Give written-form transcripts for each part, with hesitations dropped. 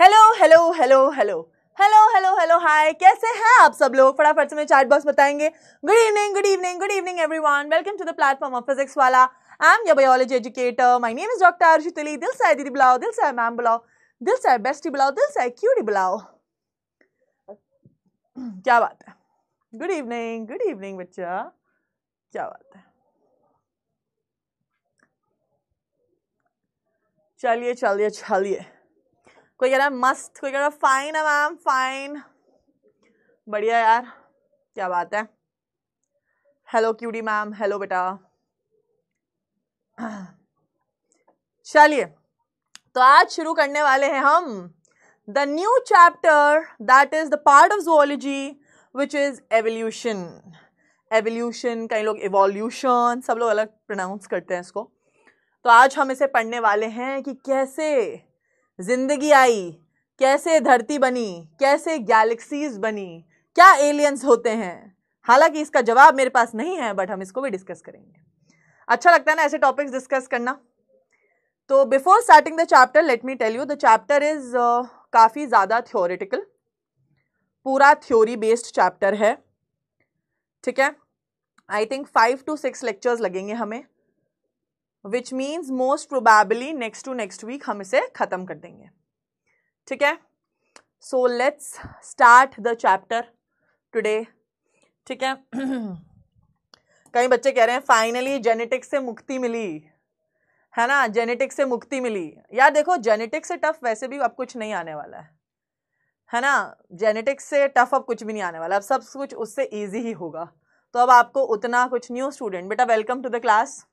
Hello hello hello hello hello hello hello hi, कैसे हैं आप सब लोग? फटाफट से मैं चैट बॉक्स बताएंगे। Good evening good evening good evening everyone, welcome to the platform of physics Wallah. I am your biology educator, my name is doctor Arshit Ali. दिल से दीदी बुलाओ, दिल से मैम बुलाओ, दिल से बेस्टी बुलाओ, दिल से क्यूटी बुलाओ। क्या बात है? गुड इवनिंग बच्चा, क्या बात है? चलिए चलिए चलिए। कोई कह रहा है मस्त, कोई कह रहा है फाइन है मैम, फाइन, बढ़िया यार, क्या बात है। हेलो क्यूटी मैम, हेलो बेटा। चलिए, तो आज शुरू करने वाले हैं हम the new chapter that is the part of zoology which is evolution. Evolution, कई लोग इवोल्यूशन, सब लोग अलग प्रोनाउंस करते हैं इसको। तो आज हम इसे पढ़ने वाले हैं कि कैसे जिंदगी आई, कैसे धरती बनी, कैसे गैलेक्सीज बनी, क्या एलियंस होते हैं। हालांकि इसका जवाब मेरे पास नहीं है, बट हम इसको भी डिस्कस करेंगे। अच्छा लगता है ना ऐसे टॉपिक्स डिस्कस करना। तो before starting the chapter let me tell you, the chapter is काफ़ी ज़्यादा थ्योरेटिकल, पूरा थ्योरी बेस्ड चैप्टर है, ठीक है। आई थिंक 5 to 6 लेक्चर्स लगेंगे हमें, which means most probably next to next week हम इसे ख़त्म कर देंगे, ठीक है। So let's start the chapter today, ठीक है। कई बच्चे कह रहे हैं फाइनली जेनेटिक्स से मुक्ति मिली, है ना, जेनेटिक्स से मुक्ति मिली। यार देखो, जेनेटिक्स से टफ वैसे भी अब कुछ नहीं आने वाला है ना। जेनेटिक्स से टफ अब कुछ भी नहीं आने वाला, अब सब कुछ उससे इजी ही होगा। तो अब आपको उतना कुछ, न्यू स्टूडेंट बेटा वेलकम टू द क्लास,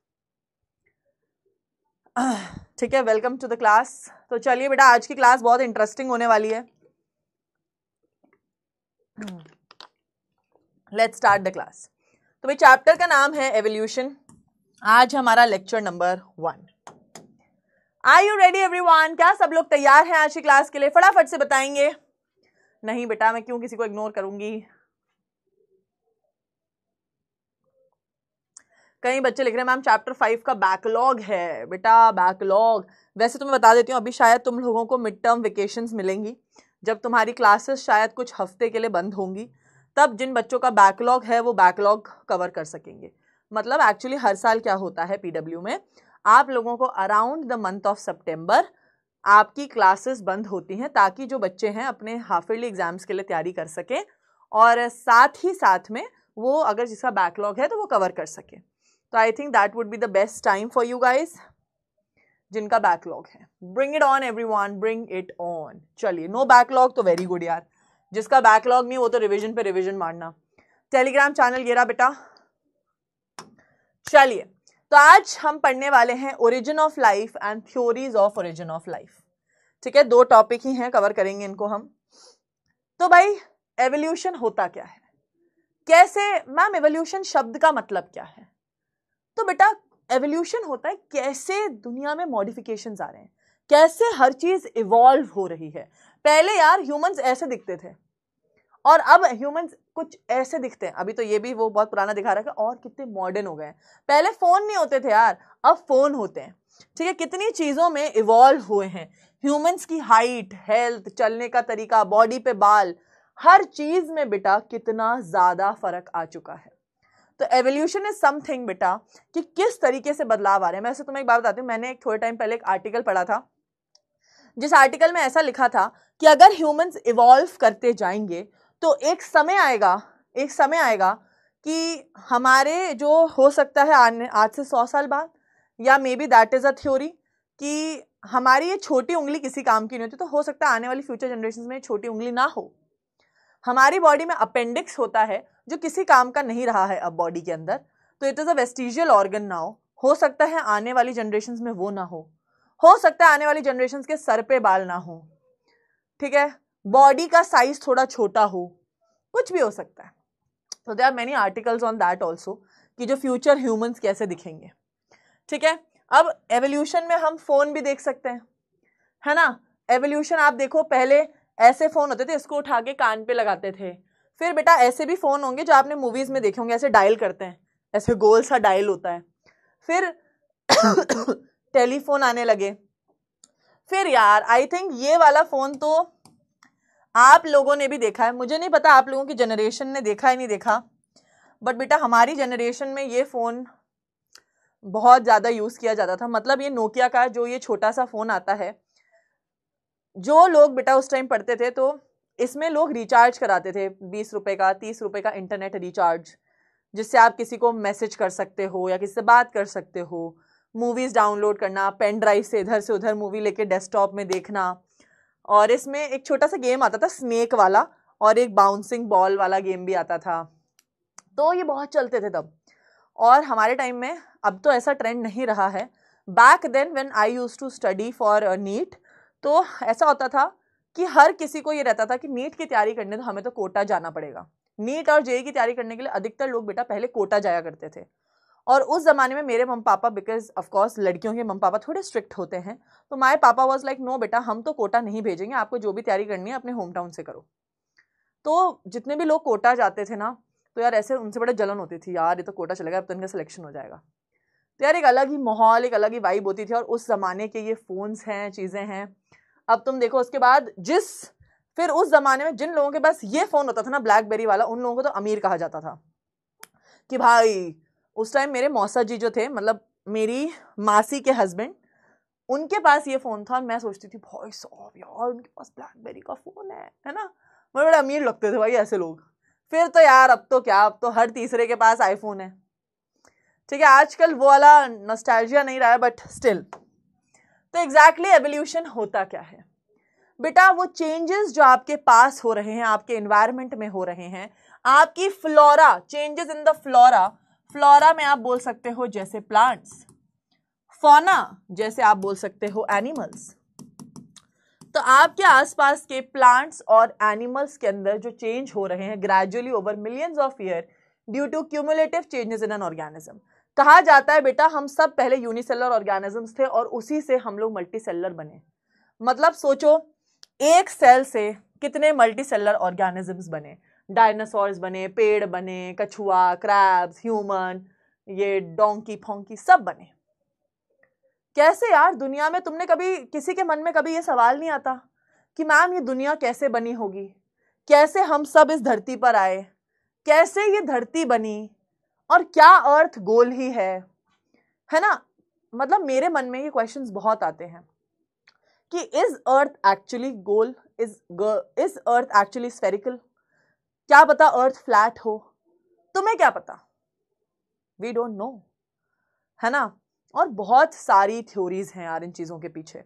ठीक है, वेलकम टू द क्लास। तो चलिए बेटा, आज की क्लास बहुत इंटरेस्टिंग होने वाली है। Let's start the class. तो भाई चैप्टर का नाम है एवोल्यूशन। आज हमारा lecture number 1। Are you ready everyone? क्या सब लोग तैयार हैं आज की क्लास के लिए? फटाफट से बताएंगे। नहीं बेटा, मैं क्यों किसी को इग्नोर करूंगी। कई बच्चे लिख रहे हैं मैम चैप्टर 5 का बैकलॉग है। बेटा बैकलॉग, वैसे तो मैं बता देती हूँ, अभी शायद तुम लोगों को मिड टर्म वेकेशंस मिलेंगी, जब तुम्हारी क्लासेस शायद कुछ हफ्ते के लिए बंद होंगी, तब जिन बच्चों का बैकलॉग है वो बैकलॉग कवर कर सकेंगे। मतलब एक्चुअली हर साल क्या होता है पीडब्ल्यू में, आप लोगों को अराउंड द मंथ ऑफ सितंबर आपकी क्लासेस बंद होती हैं, ताकि जो बच्चे हैं अपने हाफ ईयरली एग्जाम्स के लिए तैयारी कर सकें, और साथ ही साथ में वो अगर जिसका बैकलॉग है तो वो कवर कर सके। तो I think that would be the best time for you guys जिनका बैकलॉग है। Bring it on everyone, bring it on. चलिए, नो बैकलॉग तो वेरी गुड यार, जिसका बैकलॉग नहीं वो तो रिवीजन पे रिवीजन मारना। टेलीग्राम चैनल ये रहा बेटा। चलिए, तो आज हम पढ़ने वाले हैं origin of life and theories of origin of life, ठीक है। 2 टॉपिक ही हैं, कवर करेंगे इनको हम। तो भाई एवोल्यूशन होता क्या है, कैसे? मैम एवोल्यूशन शब्द का मतलब क्या है? तो बेटा एवोल्यूशन होता है कैसे दुनिया में मॉडिफिकेशंस आ रहे हैं, कैसे हर चीज इवॉल्व हो रही है। पहले यार ह्यूमंस ऐसे दिखते थे और अब ह्यूमंस कुछ ऐसे दिखते हैं। अभी तो ये भी वो बहुत पुराना दिखा रहा है और कितने मॉडर्न हो गए हैं। पहले फोन नहीं होते थे यार, अब फोन होते हैं, ठीक है। कितनी चीजों में इवॉल्व हुए हैं। ह्यूमंस की हाइट, हेल्थ, चलने का तरीका, बॉडी पे बाल, हर चीज में बेटा कितना ज्यादा फर्क आ चुका है। तो एवोल्यूशन इज समथिंग बेटा कि किस तरीके से बदलाव आ रहे हैं। मैं तुम्हें एक बात बताती हूँ, मैंने एक थोड़े टाइम पहले एक आर्टिकल पढ़ा था, जिस आर्टिकल में ऐसा लिखा था कि अगर ह्यूमंस इवॉल्व करते जाएंगे तो एक समय आएगा कि हमारे जो हो सकता है आज से 100 साल बाद, या may be that is a theory, कि हमारी ये छोटी उंगली किसी काम की नहीं होती, तो हो सकता है आने वाली फ्यूचर जनरेशन में छोटी उंगली ना हो। हमारी बॉडी में अपेंडिक्स होता है जो किसी काम का नहीं रहा है अब बॉडी के अंदर, तो it is a vestigial organ now. हो सकता है आने वाली जनरेशन में वो ना हो सकता है आने वाली जनरेशन के सर पे बाल ना हो, ठीक है, बॉडी का साइज थोड़ा छोटा हो, कुछ भी हो सकता है। तो there are many articles on that also कि जो फ्यूचर ह्यूमंस कैसे दिखेंगे, ठीक है। अब एवोल्यूशन में हम फोन भी देख सकते हैं, है ना। एवोल्यूशन आप देखो, पहले ऐसे फोन होते थे, इसको उठा के कान पे लगाते थे। फिर बेटा ऐसे भी फोन होंगे जो आपने मूवीज में देखे होंगे, ऐसे डायल करते हैं, ऐसे गोल सा डायल होता है। फिर टेलीफोन आने लगे, फिर यार आई थिंक ये वाला फोन तो आप लोगों ने भी देखा है, मुझे नहीं पता आप लोगों की जनरेशन ने देखा है नहीं देखा, बट बेटा हमारी जनरेशन में ये फोन बहुत ज्यादा यूज किया जाता था। मतलब ये नोकिया का जो ये छोटा सा फोन आता है, जो लोग बेटा उस टाइम पढ़ते थे तो इसमें लोग रिचार्ज कराते थे 20 रुपए का 30 रुपए का इंटरनेट रिचार्ज, जिससे आप किसी को मैसेज कर सकते हो या किसी से बात कर सकते हो, मूवीज डाउनलोड करना, पेन ड्राइव से इधर से उधर मूवी लेके डेस्कटॉप में देखना। और इसमें एक छोटा सा गेम आता था स्नेक वाला, और एक बाउंसिंग बॉल वाला गेम भी आता था, तो ये बहुत चलते थे तब। और हमारे टाइम में, अब तो ऐसा ट्रेंड नहीं रहा है, back then when I used to study for NEET, तो ऐसा होता था कि हर किसी को ये रहता था कि नीट की तैयारी करने तो हमें तो कोटा जाना पड़ेगा। नीट और जेईई की तैयारी करने के लिए अधिकतर लोग बेटा पहले कोटा जाया करते थे। और उस जमाने में मेरे mummy papa, because of course लड़कियों के मम्मी पापा थोड़े स्ट्रिक्ट होते हैं, तो माय पापा वाज लाइक नो बेटा हम तो कोटा नहीं भेजेंगे, आपको जो भी तैयारी करनी है अपने होम टाउन से करो। तो जितने भी लोग कोटा जाते थे ना, तो यार ऐसे उनसे बड़े जलन होती थी, यार ये तो कोटा चलेगा अब तो इनका सिलेक्शन हो जाएगा। तो यार एक अलग ही माहौल, एक अलग ही वाइब होती थी। और उस जमाने के ये फोन्स हैं, चीजें हैं। अब तुम देखो उसके बाद फिर उस जमाने में जिन लोगों के पास ये फोन होता था ना ब्लैकबेरी वाला, उन लोगों को तो अमीर कहा जाता था कि भाई उस टाइम मेरे मौसा जी जो थे, मतलब मेरी मासी के हस्बैंड, उनके पास ये फोन था। और मैं सोचती थी भाई साहब यार उनके पास ब्लैकबेरी का फोन है ना, बड़े अमीर लगते थे भाई ऐसे लोग। फिर तो यार अब तो क्या, अब तो हर तीसरे के पास आईफोन है। ठीक है, आजकल वो वाला नॉस्टैल्जिया नहीं रहा है, बट स्टिल। तो एग्जैक्टली एवोल्यूशन होता क्या है बेटा? वो चेंजेस जो आपके पास हो रहे हैं, आपके एनवायरनमेंट में हो रहे हैं, आपकी flora, changes in the flora, flora में आप बोल सकते हो जैसे प्लांट्स, फौना जैसे आप बोल सकते हो एनिमल्स। तो आपके आसपास के प्लांट्स और एनिमल्स के अंदर जो चेंज हो रहे हैं gradually over millions of year due to cumulative changes in an organism. कहा जाता है बेटा हम सब पहले यूनिसेलर ऑर्गेनिजम्स थे और उसी से हम लोग मल्टीसेलर बने। मतलब सोचो एक सेल से कितने मल्टीसेलर ऑर्गेनिजम्स बने, डायनासोर्स बने, पेड़ बने, कछुआ, क्रैब्स, ह्यूमन, ये डोंकी फोंकी सब बने। कैसे यार दुनिया में, तुमने कभी किसी के मन में कभी ये सवाल नहीं आता कि मैम ये दुनिया कैसे बनी होगी, कैसे हम सब इस धरती पर आए, कैसे ये धरती बनी, और क्या अर्थ गोल ही है ना? मतलब मेरे मन में ये क्वेश्चंस बहुत आते हैं कि is earth actually goal, is earth actually spherical? क्या पता अर्थ फ्लैट हो, तुम्हें क्या पता? वी डोंट नो, है ना? और बहुत सारी थ्योरीज हैं यार इन चीजों के पीछे।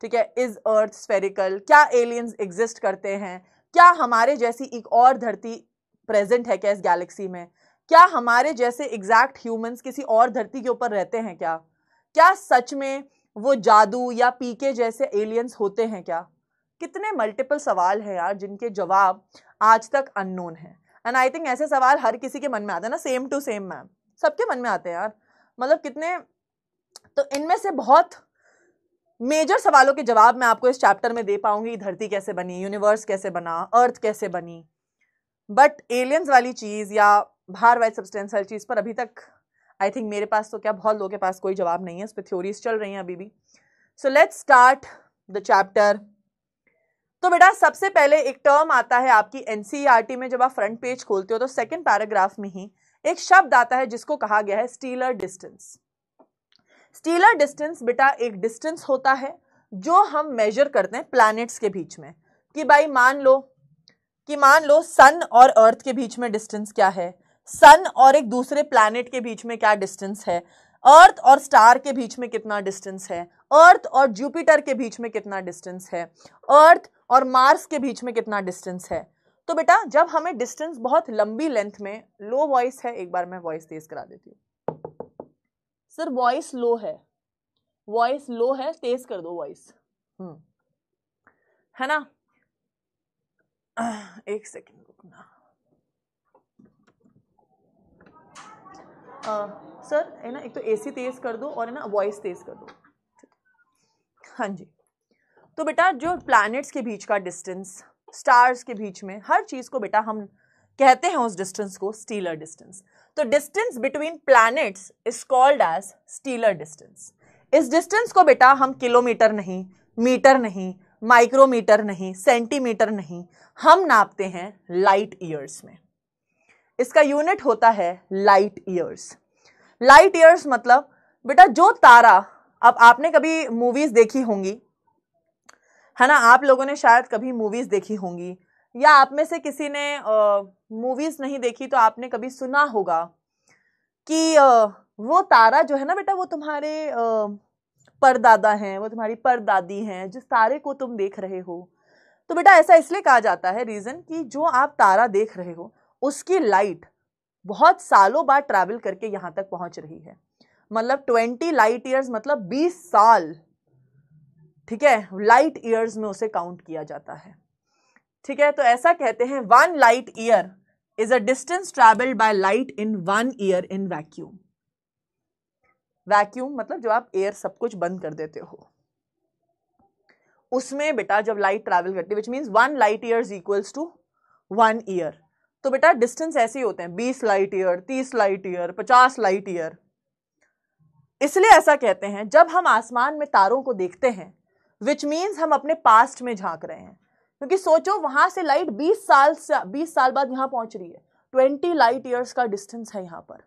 ठीक है, इज अर्थ स्फेरिकल? क्या एलियंस एग्जिस्ट करते हैं? क्या हमारे जैसी एक और धरती प्रेजेंट है क्या इस गैलेक्सी में? क्या हमारे जैसे एग्जैक्ट ह्यूमंस किसी और धरती के ऊपर रहते हैं क्या? क्या सच में वो जादू या पीके जैसे एलियंस होते हैं क्या? कितने मल्टीपल सवाल हैं यार जिनके जवाब आज तक अननोन है। एंड आई थिंक ऐसे सवाल हर किसी के मन में आते हैं ना, सेम टू सेम मैम, सबके मन में आते हैं यार। मतलब कितने, तो इनमें से बहुत मेजर सवालों के जवाब मैं आपको इस चैप्टर में दे पाऊंगी। धरती कैसे बनी, यूनिवर्स कैसे बना, अर्थ कैसे बनी, बट एलियंस वाली चीज या बाहर वाइट सब्सटेंस वाली चीज पर अभी तक आई थिंक मेरे पास तो क्या बहुत लोगों के पास कोई जवाब नहीं है। इस पर थ्योरीज चल रही हैं अभी भी। सो लेट्स स्टार्ट द चैप्टर। तो बेटा सबसे पहले एक टर्म आता है आपकी एनसीईआरटी में, जब आप फ्रंट पेज खोलते हो तो सेकंड पैराग्राफ में ही एक शब्द आता है जिसको कहा गया है स्टीलर डिस्टेंस। स्टीलर डिस्टेंस बेटा एक डिस्टेंस होता है जो हम मेजर करते हैं प्लैनेट्स के बीच में, कि भाई मान लो सन और अर्थ के बीच में डिस्टेंस क्या है, सन और एक दूसरे प्लैनेट के बीच में क्या डिस्टेंस है, अर्थ और स्टार के बीच में कितना डिस्टेंस है, अर्थ और जुपिटर के बीच में कितना डिस्टेंस है, अर्थ और मार्स के बीच में कितना डिस्टेंस है। तो बेटा जब हमें डिस्टेंस बहुत लंबी लेंथ में, लो वॉइस है, एक बार मैं वॉइस तेज करा देती हूँ सर, वॉइस लो है, तेज कर दो वॉइस, है ना? एक सेकेंड रुकना। सर है ना, एक तो एसी तेज कर दो और है ना वॉइस तेज कर दो। हाँ जी। तो बेटा जो प्लैनेट्स के बीच का डिस्टेंस, स्टार्स के बीच में, हर चीज को बेटा हम कहते हैं उस डिस्टेंस को स्टीलर डिस्टेंस। तो distance between planets is called as stellar distance. इस डिस्टेंस को बेटा हम किलोमीटर नहीं, मीटर नहीं, माइक्रोमीटर नहीं, सेंटीमीटर नहीं, हम नापते हैं लाइट ईयर्स में। इसका यूनिट होता है लाइट ईयर्स। लाइट ईयर्स मतलब बेटा जो तारा, अब आपने कभी मूवीज देखी होंगी, है ना, आप लोगों ने शायद कभी मूवीज देखी होंगी, या आप में से किसी ने मूवीज नहीं देखी तो आपने कभी सुना होगा कि वो तारा जो है ना बेटा, वो तुम्हारे परदादा हैं, वो तुम्हारी परदादी हैं, जिस तारे को तुम देख रहे हो। तो बेटा ऐसा इसलिए कहा जाता है, रीजन कि जो आप तारा देख रहे हो उसकी लाइट बहुत सालों बाद ट्रैवल करके यहां तक पहुंच रही है। मतलब 20 लाइट ईयर्स मतलब 20 साल, ठीक है, लाइट ईयर्स में उसे काउंट किया जाता है। ठीक है, तो ऐसा कहते हैं 1 light year is a distance travelled by light in 1 year in vacuum. Vacuum मतलब जो आप एयर सब कुछ बंद कर देते हो, उसमें बेटा जब लाइट ट्रैवल करती है, which means 1 light years equals to 1 year. तो बेटा डिस्टेंस ऐसे ही होते हैं, 20 light year, 30 light year, 50 light year. इसलिए ऐसा कहते हैं जब हम आसमान में तारों को देखते हैं, विच मीन्स हम अपने पास्ट में झांक रहे हैं, क्योंकि सोचो वहां से लाइट 20 साल बाद यहां पहुंच रही है। 20 लाइट ईयर्स का डिस्टेंस है यहां पर,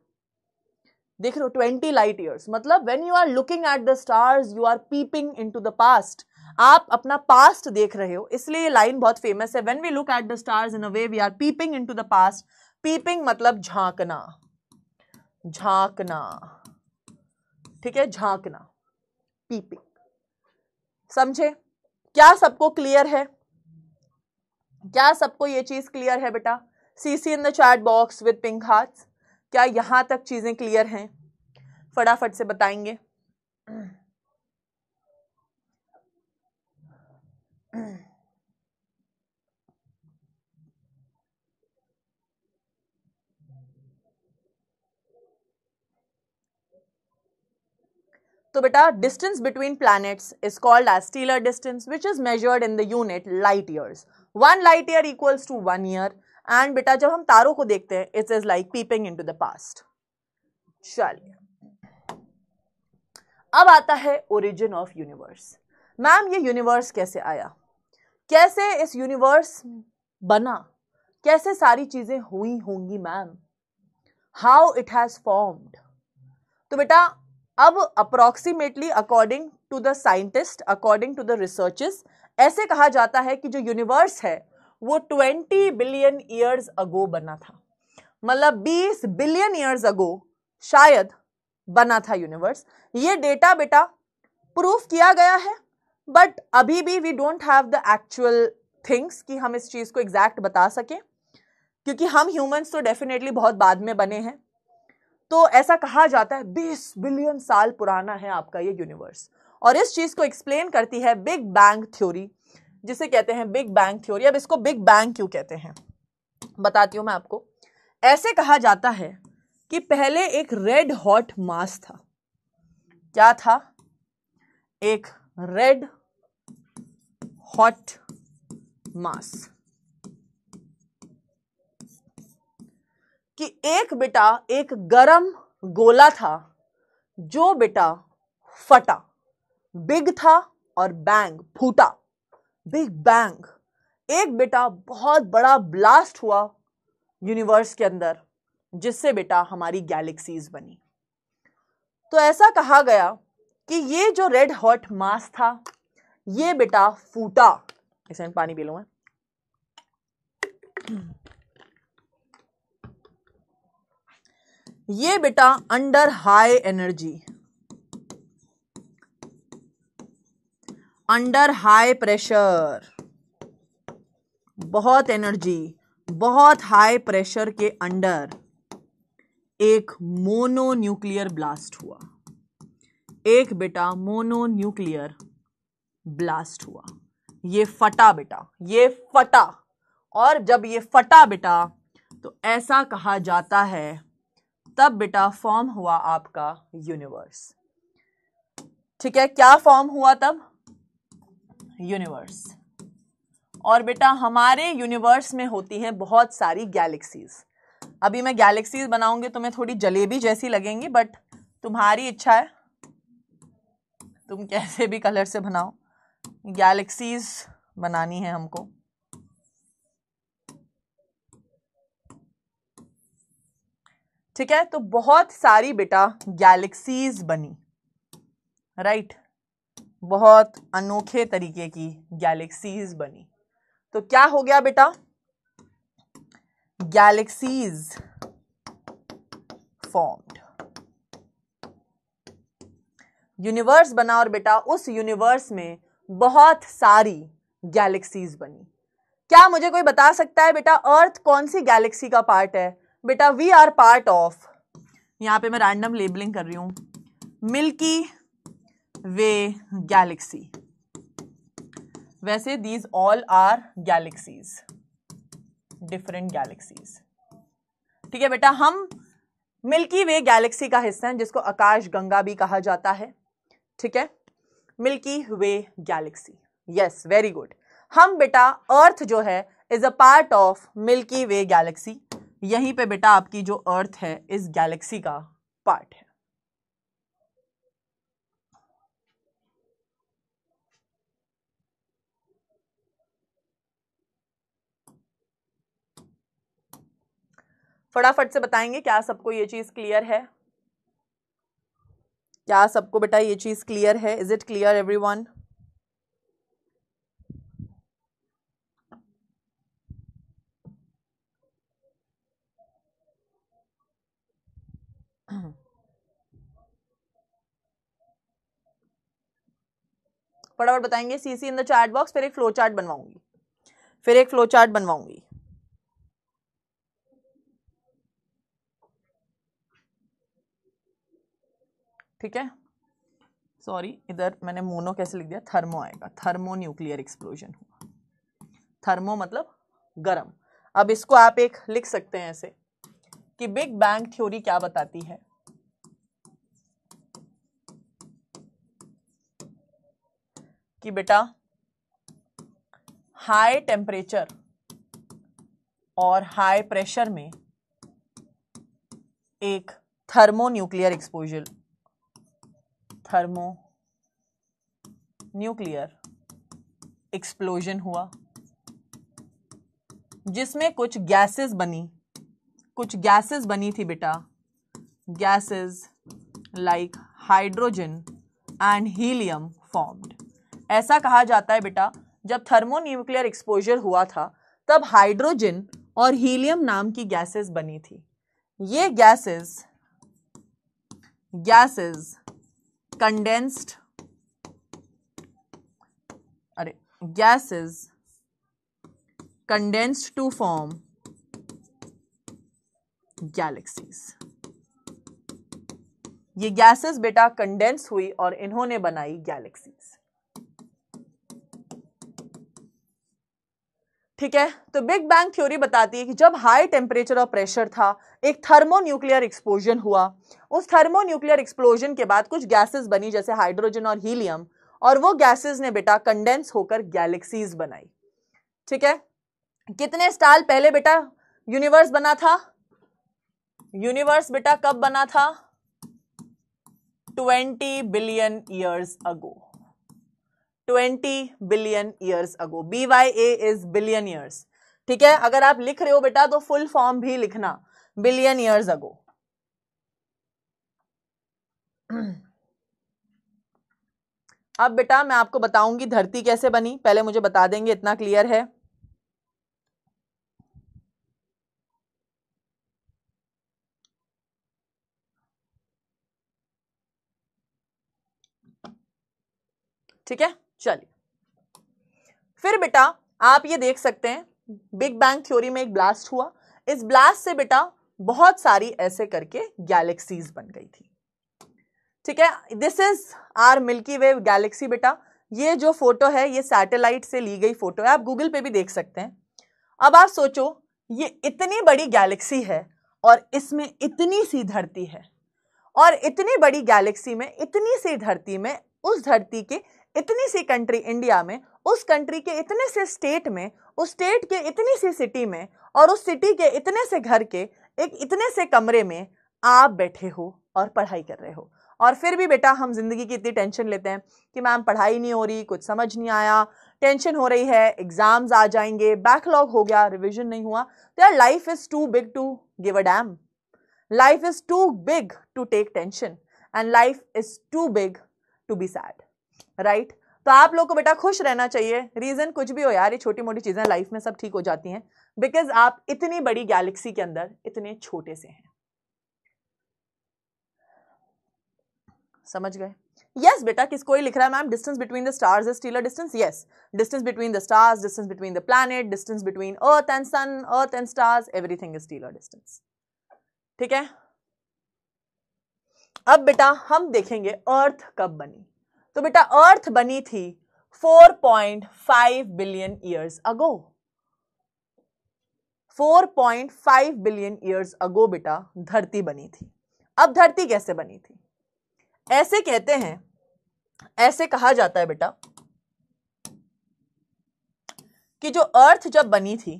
देख रहे हो, 20 लाइट ईयर्स मतलब when you are looking at the stars you are peeping into the past, आप अपना पास्ट देख रहे हो। इसलिए ये लाइन बहुत फेमस है, when we look at the stars in a way we are peeping into the past. Peeping मतलब झांकना, झांकना, ठीक है, झांकना, पीपिंग। समझे? क्या सबको क्लियर है? क्या सबको ये चीज क्लियर है बेटा? CC in the chat box with pink hearts. क्या यहां तक चीजें क्लियर हैं? फटाफट से बताएंगे। तो बेटा distance between planets is called as stellar distance which is measured in the unit light years. 1 light year equals to 1 year. And बेटा जब हम तारों को देखते हैं it is like peeping into the past. चलिए अब आता है ओरिजिन ऑफ यूनिवर्स। मैम ये यूनिवर्स कैसे आया, कैसे इस यूनिवर्स बना, कैसे सारी चीजें हुई होंगी ma'am, how it has formed. तो बेटा अब approximately according to the scientist, according to the researches, ऐसे कहा जाता है कि जो यूनिवर्स है वो 20 बिलियन ईयर्स अगो बना था। मतलब 20 बिलियन ईयर्स अगो शायद बना था यूनिवर्स। ये डेटा बेटा प्रूफ किया गया है, बट अभी भी we don't have the actual things कि हम इस चीज को एग्जैक्ट बता सकें, क्योंकि हम ह्यूमंस तो डेफिनेटली बहुत बाद में बने हैं। तो ऐसा कहा जाता है 20 बिलियन साल पुराना है आपका ये यूनिवर्स। और इस चीज को एक्सप्लेन करती है बिग बैंग थ्योरी, जिसे कहते हैं बिग बैंग थ्योरी। अब इसको बिग बैंग क्यों कहते हैं बताती हूं मैं आपको। ऐसे कहा जाता है कि पहले एक रेड हॉट मास था। क्या था? एक रेड हॉट मास, कि एक बेटा एक गरम गोला था जो बेटा फटा, बिग था और बैंग फूटा, बिग बैंग। एक बेटा बहुत बड़ा ब्लास्ट हुआ यूनिवर्स के अंदर, जिससे बेटा हमारी गैलेक्सीज बनी। तो ऐसा कहा गया कि ये जो रेड हॉट मास था ये बेटा फूटा। इसमें पानी पी लूं मैं। ये बेटा under high energy, under high pressure, बहुत एनर्जी, बहुत हाई प्रेशर के अंडर एक मोनो न्यूक्लियर ब्लास्ट हुआ। एक बेटा मोनो न्यूक्लियर ब्लास्ट हुआ, ये फटा बेटा, ये फटा। और जब ये फटा बेटा तो ऐसा कहा जाता है तब बेटा फॉर्म हुआ आपका यूनिवर्स। ठीक है, क्या फॉर्म हुआ तब? यूनिवर्स। और बेटा हमारे यूनिवर्स में होती हैं बहुत सारी गैलेक्सीज। अभी मैं गैलेक्सीज बनाऊंगी तुम्हें थोड़ी जलेबी जैसी लगेंगी, बट तुम्हारी इच्छा है, तुम कैसे भी कलर से बनाओ, गैलेक्सीज बनानी है हमको। ठीक है, तो बहुत सारी बेटा गैलेक्सीज बनी, राइट, बहुत अनोखे तरीके की गैलेक्सीज बनी। तो क्या हो गया बेटा, गैलेक्सीज फॉर्म्ड, यूनिवर्स बना और बेटा उस यूनिवर्स में बहुत सारी गैलेक्सीज बनी। क्या मुझे कोई बता सकता है बेटा अर्थ कौन सी गैलेक्सी का पार्ट है? बेटा वी आर पार्ट ऑफ, यहां पे मैं रैंडम लेबलिंग कर रही हूं, मिल्की वे गैलेक्सी। वैसे these all are galaxies, different galaxies. ठीक है बेटा, हम मिल्की वे गैलेक्सी का हिस्सा हैं जिसको आकाश गंगा भी कहा जाता है। ठीक है, milky way Galaxy, yes very good. हम बेटा अर्थ जो है is a part of milky way Galaxy. यहीं पे बेटा आपकी जो अर्थ है इस गैलेक्सी का पार्ट है। फटाफट से बताएंगे क्या सबको ये चीज क्लियर है? क्या सबको बेटा ये चीज क्लियर है? Is it clear everyone? फटाफट बताएंगे CC in the chat box. फिर एक फ्लो चार्ट बनवाऊंगी, फिर एक फ्लो चार्ट बनवाऊंगी। ठीक है, सॉरी इधर मैंने मोनो कैसे लिख दिया, थर्मो आएगा, थर्मो न्यूक्लियर एक्सप्लोजन हुआ। थर्मो मतलब गरम। अब इसको आप एक लिख सकते हैं ऐसे कि बिग बैंग थ्योरी क्या बताती है? कि बेटा हाई टेम्परेचर और हाई प्रेशर में एक thermo nuclear exposure, thermo nuclear explosion हुआ जिसमें कुछ गैसेस बनी थी बेटा, gases like hydrogen and helium formed. ऐसा कहा जाता है बेटा जब थर्मो न्यूक्लियर एक्सपोजर हुआ था तब हाइड्रोजन और हीलियम नाम की गैसेस बनी थी। ये gases condensed to form galaxies। ये गैसेस बेटा कंडेंस हुई और इन्होंने बनाई गैलेक्सीज। ठीक है, तो बिग बैंग थ्योरी बताती है कि जब हाई टेम्परेचर और प्रेशर था एक थर्मो न्यूक्लियर एक्सप्लोजन हुआ। उस थर्मो न्यूक्लियर एक्सप्लोजन के बाद कुछ गैसेस बनी जैसे हाइड्रोजन और हीलियम, और वो गैसेस ने बेटा कंडेंस होकर गैलेक्सीज बनाई। ठीक है, कितने साल पहले बेटा यूनिवर्स बना था? यूनिवर्स बेटा कब बना था? 20 billion years ago. 20 billion years ago. BYA is billion years. ठीक है, अगर आप लिख रहे हो बेटा तो फुल फॉर्म भी लिखना, बिलियन ईयर्स अगो। अब बेटा मैं आपको बताऊंगी धरती कैसे बनी, पहले मुझे बता देंगे, इतना क्लियर है? ठीक है, चलिए फिर बेटा आप ये देख सकते हैं बिग बैंग थ्योरी में एक ब्लास्ट हुआ। इस ब्लास्ट से बेटा बहुत सारी ऐसे करके गैलेक्सीज बन गई थी। ठीक है, this is our milky way galaxy बेटा। ये जो फोटो है ये सैटेलाइट से ली गई फोटो है, आप गूगल पे भी देख सकते हैं। अब आप सोचो ये इतनी बड़ी गैलेक्सी है और इसमें इतनी सी धरती है, और इतनी बड़ी गैलेक्सी में इतनी सी धरती में, उस धरती के इतनी सी कंट्री इंडिया में, उस कंट्री के इतने से स्टेट में, उस स्टेट के इतनी सी सिटी में, और उस सिटी के इतने से घर के एक इतने से कमरे में आप बैठे हो और पढ़ाई कर रहे हो। और फिर भी बेटा हम जिंदगी की इतनी टेंशन लेते हैं कि मैम पढ़ाई नहीं हो रही, कुछ समझ नहीं आया, टेंशन हो रही है, एग्जाम्स आ जाएंगे, बैकलॉग हो गया, रिवीजन नहीं हुआ। तो यार life is too big to give a damn, life is too big to take tension and life is too big to be sad, right. तो आप लोग को बेटा खुश रहना चाहिए, रीजन कुछ भी हो यार, ये छोटी मोटी चीजें लाइफ में सब ठीक हो जाती हैं, बिकॉज आप इतनी बड़ी गैलेक्सी के अंदर इतने छोटे से हैं। समझ गए? यस बेटा, किस कोई लिख रहा है ma'am distance between the stars is stellar distance. Yes, distance between the stars, distance between the planet, distance between earth and sun, earth and stars, everything is stellar distance. ठीक है, अब बेटा हम देखेंगे अर्थ कब बनी। तो बेटा अर्थ बनी थी 4.5 बिलियन ईयर्स अगो। 4.5 बिलियन ईयर्स अगो बेटा धरती बनी थी। अब धरती कैसे बनी थी? ऐसे कहते हैं, ऐसे कहा जाता है बेटा कि जो अर्थ जब बनी थी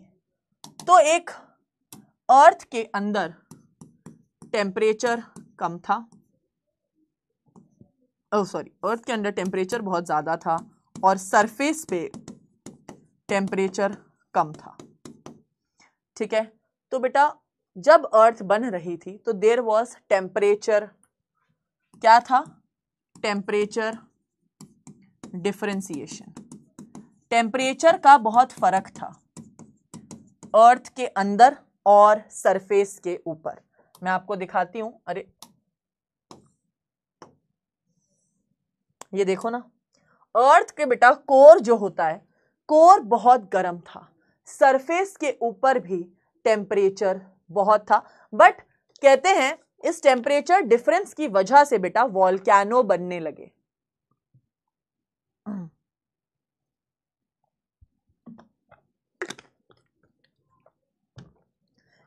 तो एक अर्थ के अंदर टेम्परेचर कम था, अर्थ के अंदर टेम्परेचर बहुत ज्यादा था और सरफेस पे टेम्परेचर कम था। ठीक है, तो बेटा जब अर्थ बन रही थी तो देयर वाज टेम्परेचर, क्या था? टेम्परेचर डिफरेंशिएशन, टेम्परेचर का बहुत फर्क था अर्थ के अंदर और सरफेस के ऊपर। मैं आपको दिखाती हूं, अरे ये देखो ना, अर्थ के बेटा कोर जो होता है, कोर बहुत गर्म था, सरफेस के ऊपर भी टेम्परेचर बहुत था, बट कहते हैं इस टेम्परेचर डिफरेंस की वजह से बेटा वॉल्केनो बनने लगे।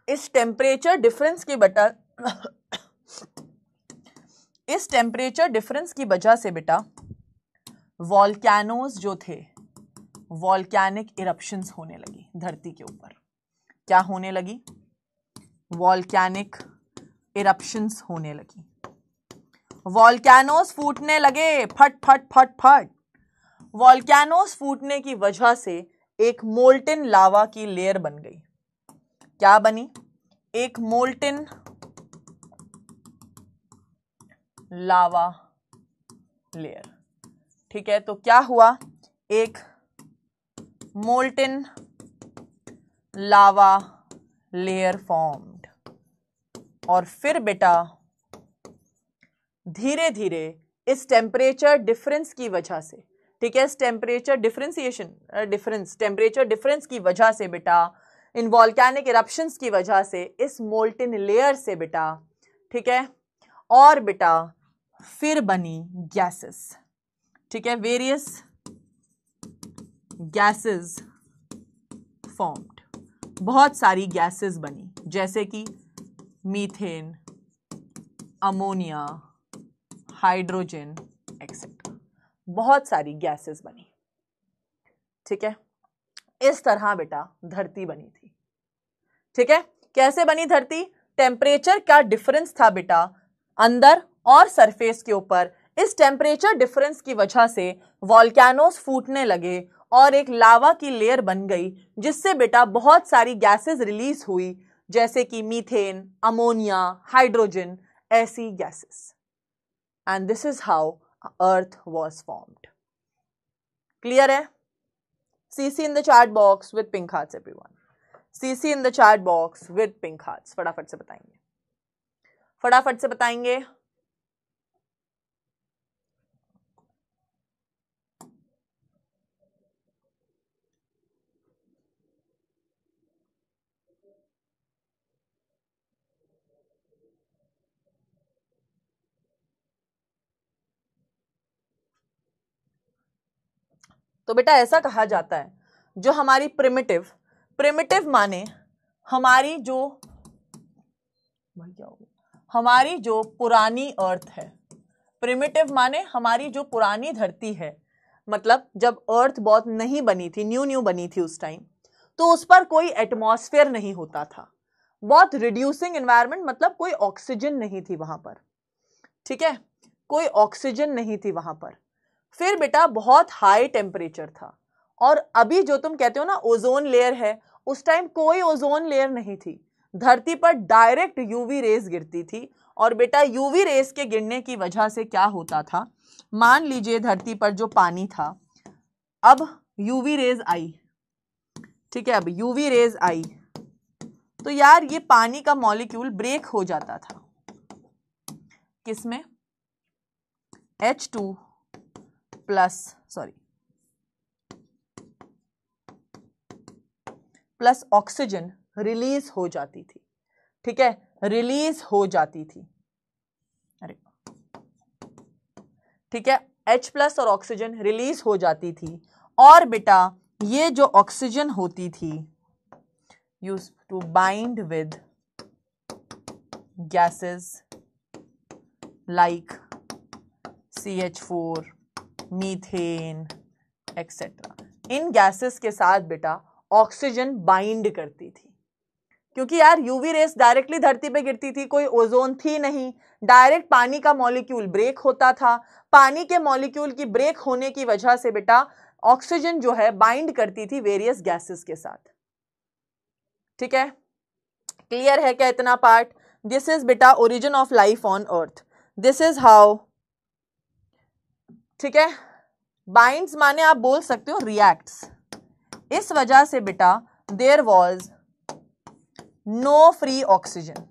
इस टेम्परेचर डिफरेंस की बेटा इस टेम्परेचर डिफरेंस की वजह से बेटा वॉल्केनोज जो थे, वॉल्केनिक इरप्शंस होने लगी धरती के ऊपर। क्या होने लगी? वॉल्केनिक इरप्शंस होने लगी, वॉल्केनोज फूटने लगे, फट फट फट फट। वॉल्केनोज फूटने की वजह से एक मोल्टेन लावा की लेयर बन गई। क्या बनी? एक मोल्टेन लावा लेयर। ठीक है, तो क्या हुआ? एक मोल्टेन लावा लेयर फॉर्म्ड और फिर बेटा धीरे धीरे इस टेम्परेचर डिफरेंस की वजह से, ठीक है, इस टेम्परेचर डिफरेंशिएशन टेम्परेचर डिफरेंस की वजह से बेटा, इन वॉल्केनिक इरप्शंस की वजह से, इस मोल्टेन लेयर से बेटा, ठीक है, और बेटा फिर बनी गैसेस। ठीक है, वेरियस गैसेस फॉर्म्ड, बहुत सारी गैसेस बनी, जैसे कि मीथेन, अमोनिया, हाइड्रोजन एक्सेट्रा, बहुत सारी गैसेस बनी। ठीक है, इस तरह बेटा धरती बनी थी। ठीक है, कैसे बनी धरती? टेम्परेचर का डिफरेंस था बेटा अंदर और सरफेस के ऊपर। इस टेम्परेचर डिफरेंस की वजह से वॉल्केनोस फूटने लगे और एक लावा की लेयर बन गई, जिससे बेटा बहुत सारी गैसेस रिलीज हुई, जैसे कि मीथेन, अमोनिया, हाइड्रोजन, ऐसी gases. And this is how earth was formed. Clear है? CC in the chat box with pink hearts everyone. CC in the chat box with pink hearts. फटाफट से बताएंगे, फटाफट से बताएंगे। तो बेटा ऐसा कहा जाता है, जो हमारी प्रिमिटिव माने हमारी जो पुरानी अर्थ है, प्रिमिटिव माने हमारी जो पुरानी धरती है, मतलब जब अर्थ बहुत नहीं बनी थी, न्यू बनी थी उस टाइम, तो उस पर कोई एटमॉस्फेयर नहीं होता था, बहुत रिड्यूसिंग एनवायरनमेंट, मतलब कोई ऑक्सीजन नहीं थी वहां पर। ठीक है, कोई ऑक्सीजन नहीं थी वहां पर। फिर बेटा बहुत हाई टेम्परेचर था, और अभी जो तुम कहते हो ना ओजोन लेयर है, उस टाइम कोई ओजोन लेयर नहीं थी। धरती पर डायरेक्ट यूवी रेज गिरती थी, और बेटा यूवी रेज के गिरने की वजह से क्या होता था, मान लीजिए धरती पर जो पानी था, अब यूवी रेज आई, ठीक है, अब यूवी रेज आई तो यार ये पानी का मॉलिक्यूल ब्रेक हो जाता था, किसमें, H2 प्लस ऑक्सीजन रिलीज हो जाती थी, ठीक है, रिलीज हो जाती थी, अरे ठीक है, H प्लस और ऑक्सीजन रिलीज हो जाती थी। और बेटा ये जो ऑक्सीजन होती थी use to bind with gases like CH4, methane etcetera, इन गैसेस के साथ बेटा ऑक्सीजन बाइंड करती थी, क्योंकि यार यूवी रेस डायरेक्टली धरती पे गिरती थी, कोई ओजोन थी नहीं, डायरेक्ट पानी का मॉलिक्यूल ब्रेक होता था। पानी के मॉलिक्यूल की ब्रेक होने की वजह से बेटा ऑक्सीजन जो है बाइंड करती थी वेरियस गैसेस के साथ, ठीक है, क्लियर है क्या इतना पार्ट? दिस इज बेटा origin of life on earth, this is how, ठीक है, बाइंड्स माने आप बोल सकते हो रिएक्ट्स, इस वजह से बेटा there was no free oxygen,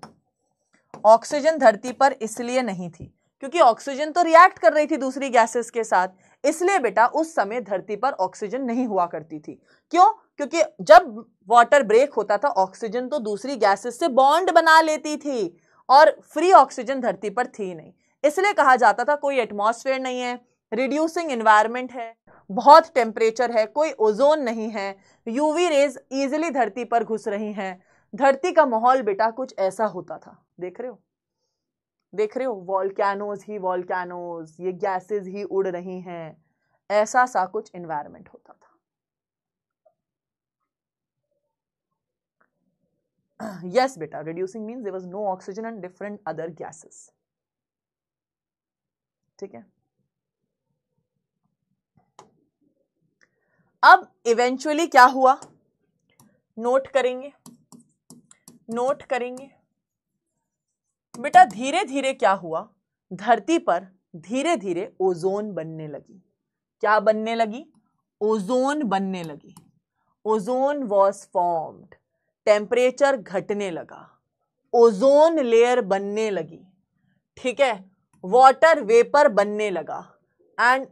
oxygen धरती पर इसलिए नहीं थी क्योंकि ऑक्सीजन तो रिएक्ट कर रही थी दूसरी गैसेस के साथ, इसलिए बेटा उस समय धरती पर ऑक्सीजन नहीं हुआ करती थी। क्यों? क्योंकि जब वाटर ब्रेक होता था ऑक्सीजन तो दूसरी गैसेस से बॉन्ड बना लेती थी, और फ्री ऑक्सीजन धरती पर थी नहीं, इसलिए कहा जाता था कोई एटमॉस्फेयर नहीं है, रिड्यूसिंग एनवायरनमेंट है, बहुत टेम्परेचर है, कोई ओजोन नहीं है, यूवी रेज इजिली धरती पर घुस रही हैं। धरती का माहौल बेटा कुछ ऐसा होता था, देख रहे हो, देख रहे हो, वॉल्केनोज ही वॉल्केनोज, ये गैसेस ही उड़ रही हैं, ऐसा सा कुछ एनवायरनमेंट होता था। यस बेटा, reducing means there was no oxygen and different other gases, ठीक है। अब इवेंचुअली क्या हुआ, नोट करेंगे, नोट करेंगे बेटा, धीरे धीरे क्या हुआ, धरती पर धीरे धीरे ओजोन बनने लगी। क्या बनने लगी? ओजोन बनने लगी। ओजोन वॉज फॉर्म्ड, टेम्परेचर घटने लगा, ओजोन लेयर बनने लगी, ठीक है, वाटर वेपर बनने लगा, एंड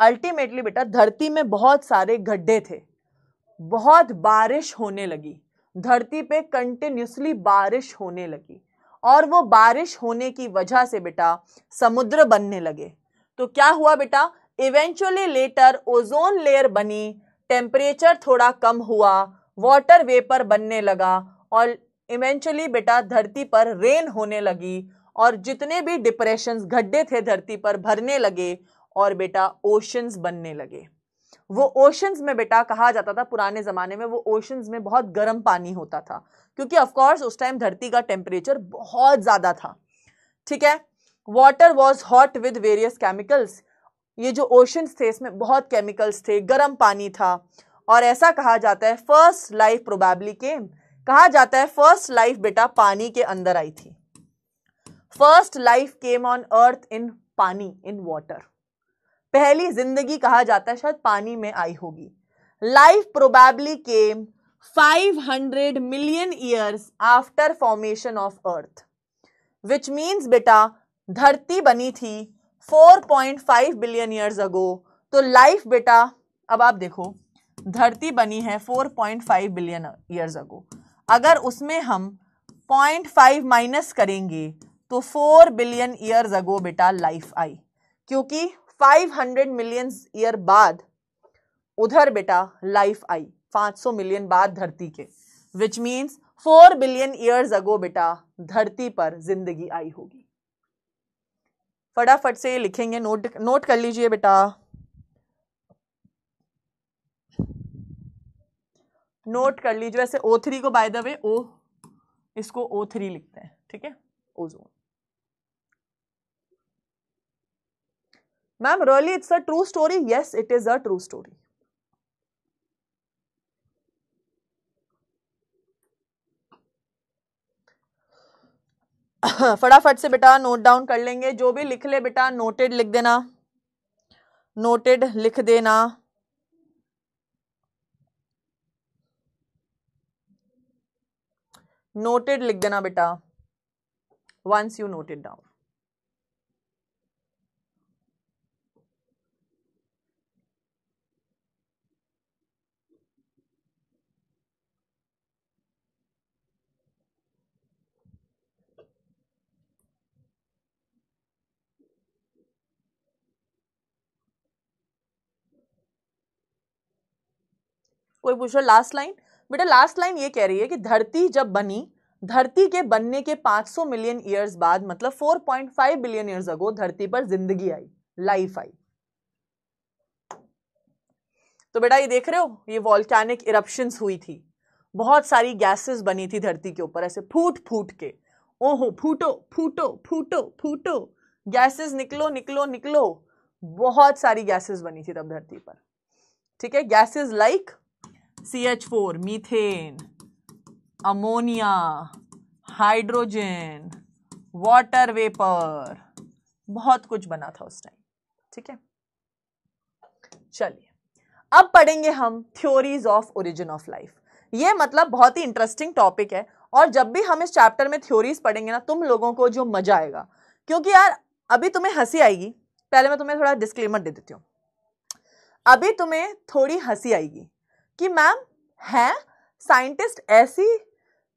अल्टीमेटली बेटा धरती में बहुत सारे गड्ढे थे, बहुत बारिश होने लगी, धरती पे कंटिन्यूसली बारिश होने लगी, और वो बारिश होने की वजह से बेटा समुद्र बनने लगे। तो क्या हुआ बेटा, इवेंचुअली लेटर ओजोन लेयर बनी, टेम्परेचर थोड़ा कम हुआ, वाटर वेपर बनने लगा, और इवेंचुअली बेटा धरती पर रेन होने लगी, और जितने भी डिप्रेशंस, गड्ढे थे धरती पर भरने लगे, और बेटा ओशंस बनने लगे। वो ओशंस में बेटा कहा जाता था पुराने जमाने में, वो ओशंस में बहुत गर्म पानी होता था, क्योंकि ऑफ कोर्स उस टाइम धरती का टेम्परेचर बहुत ज्यादा था, ठीक है। Water was hot with various chemicals, ये जो ओशंस थे इसमें बहुत केमिकल्स थे, गर्म पानी था, और ऐसा कहा जाता है फर्स्ट लाइफ प्रोबेबली केम, कहा जाता है फर्स्ट लाइफ बेटा पानी के अंदर आई थी, first life came on earth in pani, in water, पहली जिंदगी कहा जाता है शायद पानी में आई होगी। Life probably came 500 million years after formation of earth, which means बेटा धरती बनी थी 4.5 बिलियन ईयर्स अगो। तो लाइफ बेटा, अब आप देखो धरती बनी है 4.5 बिलियन ईयर्स अगो, अगर उसमें हम 0.5 माइनस करेंगे तो 4 बिलियन ईयर्स अगो बेटा लाइफ आई, क्योंकि 500 मिलियन ईयर बाद उधर बेटा लाइफ आई, 500 मिलियन बाद धरती के, विच मीन्स 4 बिलियन ईयर्स अगो बेटा धरती पर जिंदगी आई होगी। फटाफट से लिखेंगे, नोट कर लीजिए बेटा, नोट कर लीजिए। वैसे O3 को बाय द वे इसको O3 लिखते हैं, ठीक है, ozone. Ma'am really it's a true story? Yes, it is a true story. फटाफट से बेटा नोट डाउन कर लेंगे, जो भी लिख ले बेटा नोटेड लिख देना, नोटेड लिख देना. नोटेड लिख देना बेटा once you note it down. कोई पूछ रहा लास्ट लाइन? बेटा लास्ट लाइन ये कह रही है कि धरती जब बनी, धरती के बनने के 500 मिलियन ईयर्स बाद, मतलब 4.5 बिलियन ईयर्स अगो धरती पर जिंदगी आई, लाइफ आई. तो बेटा ये देख रहे हो, ये वॉल्केनिक इरप्शंस हुई थी, बहुत सारी गैसेस बनी थी धरती के ऊपर, ऐसे फूट फूट के. ओहो, फूटो फूटो फूटो फूटो, गैसेस निकलो निकलो निकलो, बहुत सारी गैसेस बनी थी तब धरती पर. ठीक है, gases like CH4, methane, ammonia, hydrogen, water vapour, बहुत कुछ बना था उस टाइम. ठीक है, चलिए अब पढ़ेंगे हम theories of origin of life. ये मतलब बहुत ही इंटरेस्टिंग टॉपिक है, और जब भी हम इस चैप्टर में थ्योरीज पढ़ेंगे ना, तुम लोगों को जो मजा आएगा, क्योंकि यार अभी तुम्हें हंसी आएगी. पहले मैं तुम्हें थोड़ा डिस्क्लेमर दे देती हूँ. अभी तुम्हें थोड़ी हंसी आएगी कि मैम है साइंटिस्ट ऐसी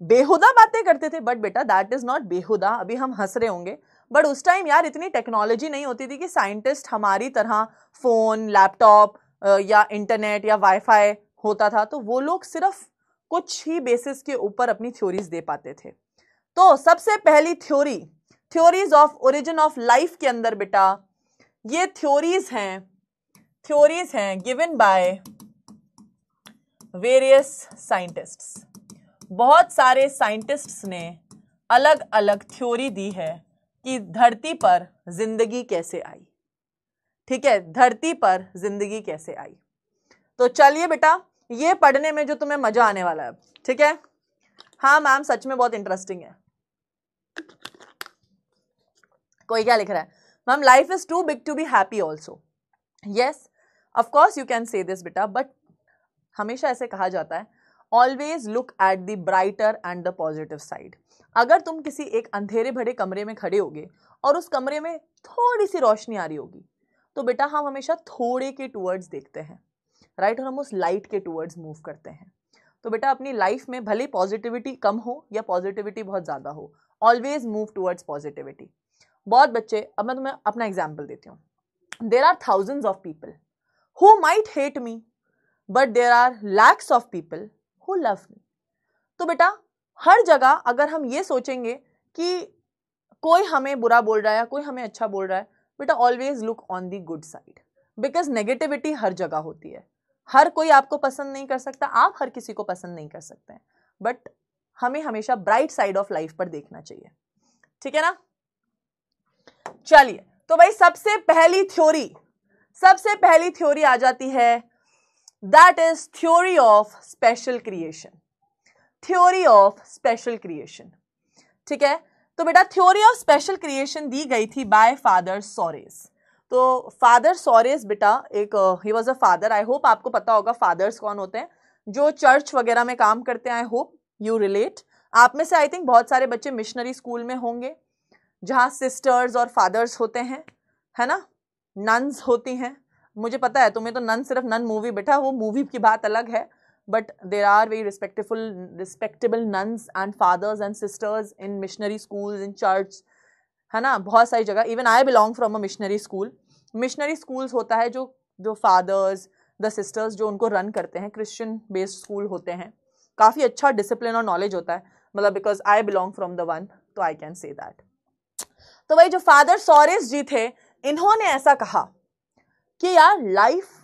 बेहुदा बातें करते थे, बट बेटा दैट इज नॉट बेहुदा. अभी हम हंस रहे होंगे, बट उस टाइम यार इतनी टेक्नोलॉजी नहीं होती थी कि साइंटिस्ट हमारी तरह फोन, लैपटॉप या इंटरनेट या वाईफाई होता था, तो वो लोग सिर्फ कुछ ही बेसिस के ऊपर अपनी थ्योरीज दे पाते थे. तो सबसे पहली theory, theories of origin of life के अंदर बेटा ये थ्योरीज हैं गिवन बाय वेरियस साइंटिस्ट्स. बहुत सारे साइंटिस्ट्स ने अलग अलग थ्योरी दी है कि धरती पर जिंदगी कैसे आई. ठीक है, धरती पर जिंदगी कैसे आई. तो चलिए बेटा ये पढ़ने में जो तुम्हें मजा आने वाला है. ठीक है, हाँ मैम सच में बहुत इंटरेस्टिंग है. कोई क्या लिख रहा है? Ma'am life is too big to be happy also. Yes of course you can say this बेटा, बट हमेशा ऐसे कहा जाता है always look at the brighter and the positive side. अगर तुम किसी एक अंधेरे भरे कमरे में खड़े होगे और उस कमरे में थोड़ी सी रोशनी आ रही होगी, तो बेटा हम हमेशा थोड़े के टूवर्ड्स देखते हैं, राइट, और हम उस लाइट के टूवर्ड्स मूव करते हैं. तो बेटा अपनी लाइफ में भले पॉजिटिविटी कम हो या पॉजिटिविटी बहुत ज्यादा हो, ऑलवेज मूव टूवर्ड्स पॉजिटिविटी. बहुत बच्चे, अब मैं तुम्हें अपना एग्जाम्पल देती हूँ. There are thousands of people who might hate me, but there are lakhs of people who love me. तो बेटा हर जगह अगर हम ये सोचेंगे कि कोई हमें बुरा बोल रहा है या कोई हमें अच्छा बोल रहा है, बेटा always look on the good side, because negativity हर जगह होती है. हर कोई आपको पसंद नहीं कर सकता, आप हर किसी को पसंद नहीं कर सकते हैं, बट हमें हमेशा ब्राइट साइड ऑफ लाइफ पर देखना चाहिए. ठीक है ना. चलिए तो भाई सबसे पहली थ्योरी आ जाती है, that is theory of special creation. Theory of special creation. ठीक है, तो बेटा थ्योरी ऑफ स्पेशल क्रिएशन दी गई थी बाय फादर सोरेस. तो फादर सोरेस बेटा एक he was a father. I hope आपको पता होगा फादर्स कौन होते हैं, जो चर्च वगैरह में काम करते हैं. I hope you relate. आप में से आई थिंक बहुत सारे बच्चे मिशनरी स्कूल में होंगे जहां सिस्टर्स और फादर्स होते हैं, है ना, नन्स होती हैं. मुझे पता है तुम्हें तो नन सिर्फ नन मूवी बेटा, वो मूवी की बात अलग है, but there are very respectable nuns and fathers and sisters in missionary schools, in church, है ना, बहुत सारी जगह. even I belong from a missionary school. missionary schools होता है जो fathers, the sisters जो उनको रन करते हैं, Christian based school होते हैं. काफी अच्छा डिसिप्लिन और नॉलेज होता है, मतलब because I belong from the one, तो I can say that. तो भाई जो फादर सोरेस जी थे, इन्होंने ऐसा कहा कि यार लाइफ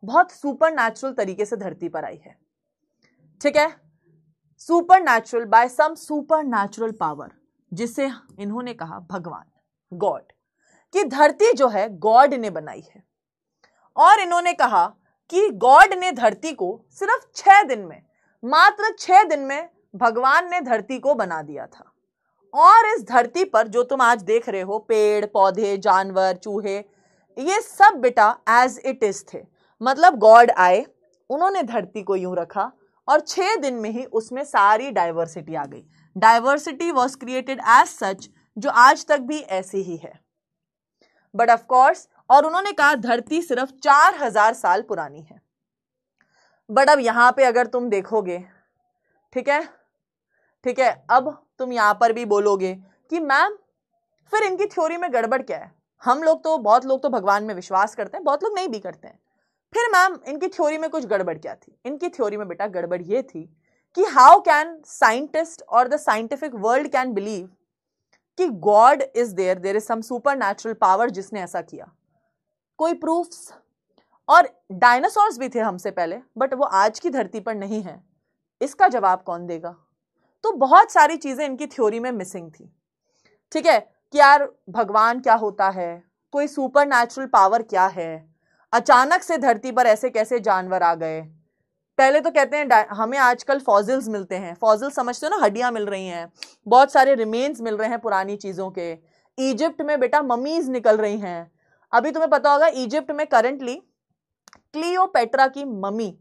बहुत सुपर नेचुरल तरीके से धरती पर आई है. ठीक है, supernatural by some supernatural power, जिसे इन्होंने कहा भगवान, गॉड. कि धरती जो है गॉड ने बनाई है, और इन्होंने कहा कि गॉड ने धरती को सिर्फ 6 दिन में, मात्र 6 दिन में भगवान ने धरती को बना दिया था। और इस धरती पर जो तुम आज देख रहे हो, पेड़ पौधे, जानवर, चूहे, ये सब बेटा एज इट इज थे। मतलब गॉड आए, उन्होंने धरती को यूं रखा और 6 दिन में ही उसमें सारी डाइवर्सिटी आ गई। Diversity was created as such, जो आज तक भी ऐसी ही है। बट ऑफ कोर्स, और उन्होंने कहा धरती सिर्फ 4000 साल पुरानी है। बट अब यहां पे अगर तुम देखोगे, ठीक है, अब तुम यहां पर भी बोलोगे कि मैम फिर इनकी थ्योरी में गड़बड़ क्या है? हम लोग तो, बहुत लोग तो भगवान में विश्वास करते हैं, बहुत लोग नहीं भी करते हैं। फिर मैम इनकी थ्योरी में कुछ गड़बड़ क्या थी? इनकी थ्योरी में बेटा गड़बड़ ये थी कि हाउ कैन साइंटिस्ट और the scientific world can believe कि God is there is some supernatural power जिसने ऐसा किया। कोई प्रूफ्स? और डायनासोर्स भी थे हमसे पहले, बट वो आज की धरती पर नहीं है, इसका जवाब कौन देगा? तो बहुत सारी चीजें इनकी थ्योरी में मिसिंग थी। ठीक है, कि यार भगवान क्या होता है, कोई सुपर नेचुरल पावर क्या है, अचानक से धरती पर ऐसे कैसे जानवर आ गए। पहले तो कहते हैं हमें आजकल फॉसिल्स मिलते हैं, फॉसिल समझते हो ना, हड्डियां मिल रही हैं, बहुत सारे रिमेन्स मिल रहे हैं पुरानी चीजों के। इजिप्ट में बेटा ममीज निकल रही हैं। अभी तुम्हें पता होगा इजिप्ट में करंटली क्लियोपेट्रा की ममी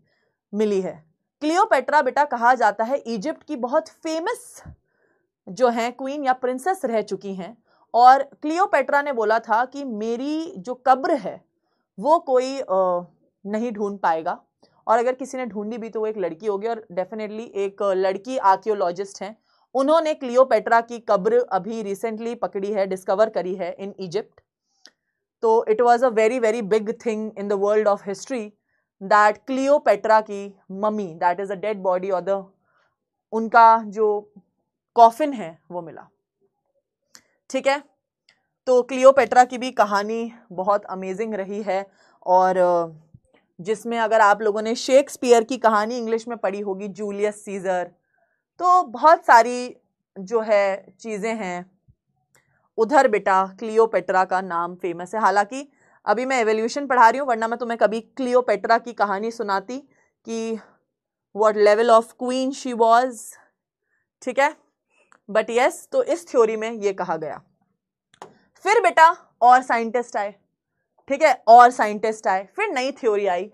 मिली है। क्लियोपेट्रा बेटा कहा जाता है इजिप्ट की बहुत फेमस जो है क्वीन या प्रिंसेस रह चुकी हैं, और क्लियोपेट्रा ने बोला था कि मेरी जो कब्र है वो कोई नहीं ढूंढ पाएगा, और अगर किसी ने ढूंढी भी तो वो एक लड़की होगी। और डेफिनेटली एक लड़की आर्कियोलॉजिस्ट हैं, उन्होंने क्लियोपेट्रा की कब्र अभी रिसेंटली पकड़ी है, डिस्कवर करी है इन इजिप्ट। तो it was a very very big thing in the world of history that Cleopatra की mummy, that is a dead body, और उनका जो कॉफिन है वो मिला। ठीक है, तो क्लियोपेट्रा की भी कहानी बहुत अमेजिंग रही है, और जिसमें अगर आप लोगों ने शेक्सपियर की कहानी इंग्लिश में पढ़ी होगी, जूलियस सीजर, तो बहुत सारी जो है चीजें हैं उधर बेटा क्लियोपेट्रा का नाम फेमस है। हालांकि अभी मैं एवोल्यूशन पढ़ा रही हूँ, वरना मैं तुम्हें कभी क्लियोपेट्रा की कहानी सुनाती कि what level of queen she was. ठीक है, बट यस, तो इस थ्योरी में ये कहा गया। फिर बेटा और साइंटिस्ट आए, ठीक है, और साइंटिस्ट आए, फिर नई थ्योरी आई,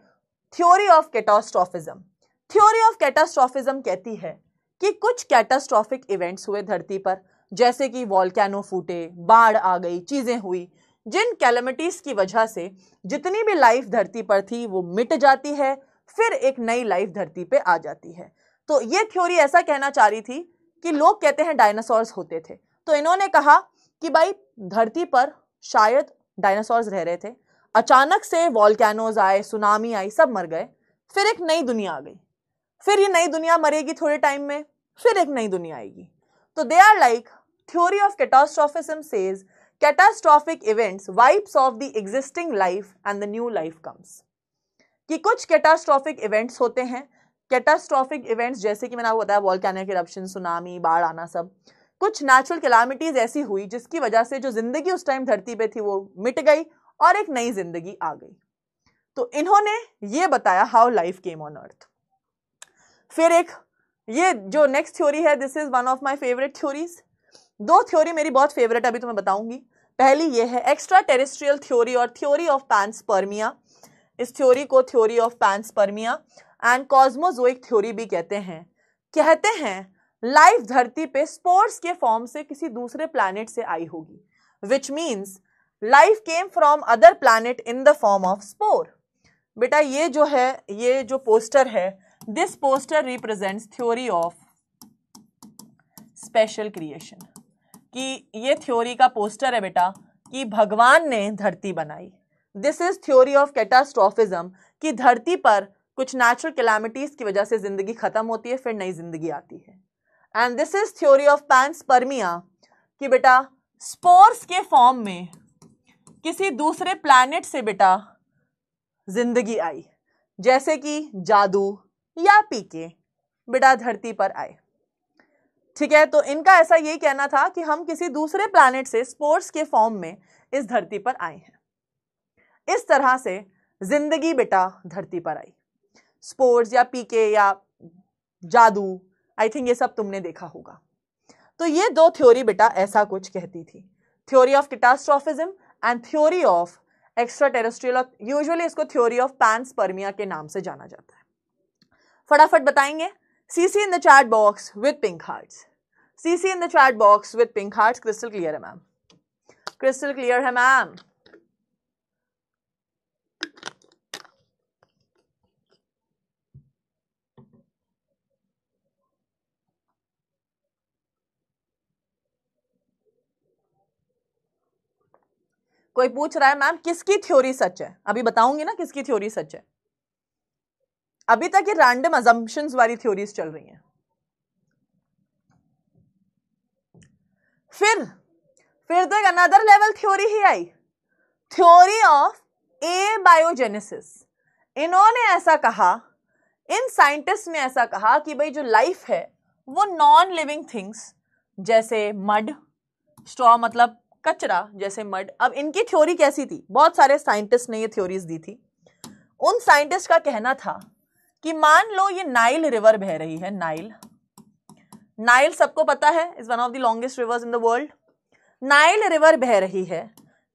theory of catastrophism. Theory of catastrophism कहती है कि कुछ कैटास्ट्रोफिक इवेंट्स हुए धरती पर, जैसे कि वॉल्केनो फूटे, बाढ़ आ गई, चीजें हुई, जिन कैलेमिटीज की वजह से जितनी भी लाइफ धरती पर थी वो मिट जाती है, फिर एक नई लाइफ धरती पे आ जाती है। तो ये थ्योरी ऐसा कहना चाह रही थी कि लोग कहते हैं डायनासोर्स होते थे, तो इन्होंने कहा कि भाई धरती पर शायद डायनासोर्स रह रहे थे, अचानक से वॉल्केनोज आए, सुनामी आई, सब मर गए, फिर एक नई दुनिया आ गई, फिर ये नई दुनिया मरेगी थोड़े टाइम में, फिर एक नई दुनिया आएगी। तो they are like theory of catastrophism says catastrophic events wipes off the existing life and the new life comes. कि कुछ कैटास्ट्रोफिक इवेंट्स होते हैं, कैटास्ट्रोफिक इवेंट्स जैसे कि मैंने आपको बताया वॉल्केनिक इरप्शन, सुनामी, बाढ़ आना, सब कुछ नेचुरल कैलामिटीज ऐसी हुई जिसकी वजह से जो जिंदगी उस टाइम धरती पे थी वो मिट गई और एक नई जिंदगी आ गई। तो इन्होंने ये बताया how life came on earth. फिर एक ये जो नेक्स्ट थ्योरी है, this is one of my favourite theories. दो थ्योरी मेरी बहुत फेवरेट अभी तुम्हें बताऊंगी। पहली ये है एक्स्ट्रा टेरेस्ट्रियल थ्योरी और थ्योरी ऑफ पैंस्पर्मिया। इस थ्योरी को theory of panspermia and cosmozoic theory भी कहते हैं। कहते हैं लाइफ धरती पे स्पोर्स के फॉर्म से किसी दूसरे प्लैनेट से आई होगी, विच means life came from other planet in the form of spore. बेटा ये जो है, ये जो पोस्टर है, this poster represents theory of special creation. कि ये थ्योरी का पोस्टर है बेटा कि भगवान ने धरती बनाई। दिस इज थ्योरी ऑफ कैटास्ट्रोफिज्म कि धरती पर कुछ नेचुरल कैलामिटीज की वजह से जिंदगी खत्म होती है, फिर नई जिंदगी आती है। And this is theory of panspermia कि बेटा स्पोर्स के फॉर्म में किसी दूसरे प्लैनेट से बेटा जिंदगी आई, जैसे कि जादू या पीके बेटा धरती पर आए। ठीक है, तो इनका ऐसा यही कहना था कि हम किसी दूसरे प्लैनेट से स्पोर्स के फॉर्म में इस धरती पर आए हैं। इस तरह से जिंदगी बेटा धरती पर आई। स्पोर्स या पीके या जादू, आई थिंक ये सब तुमने देखा होगा। तो ये दो थ्योरी बेटा ऐसा कुछ कहती थी, theory of catastrophism and theory of extraterrestrial. Usually इसको थ्योरी ऑफ पैनस्पर्मिया के नाम से जाना जाता है। फटाफट बताएंगे। CC in the chat box with pink hearts, CC in the chat box with pink hearts. Crystal clear है मैम, क्रिस्टल क्लियर है मैम। कोई पूछ रहा है मैम किसकी थ्योरी सच है? अभी बताऊंगी ना किसकी थ्योरी सच है। अभी तक ये रैंडम अजम्पशंस वाली थ्योरीज चल रही हैं। फिर तो एक अनदर लेवल थ्योरी ही आई, थ्योरी ऑफ एबायोजेनेसिस। इन्होंने ऐसा कहा, इन साइंटिस्ट ने ऐसा कहा कि भाई जो लाइफ है वो नॉन लिविंग थिंग्स जैसे मड, स्ट्रॉ मतलब कचरा जैसे मड। अब इनकी थ्योरी कैसी थी? बहुत सारे साइंटिस्ट ने ये थ्योरीज दी थी। उन साइंटिस्ट का कहना था कि मान लो ये नाइल रिवर बह रही है, नाइल सबको पता है, is one of the longest reverse in the world. Nile river बह रही है,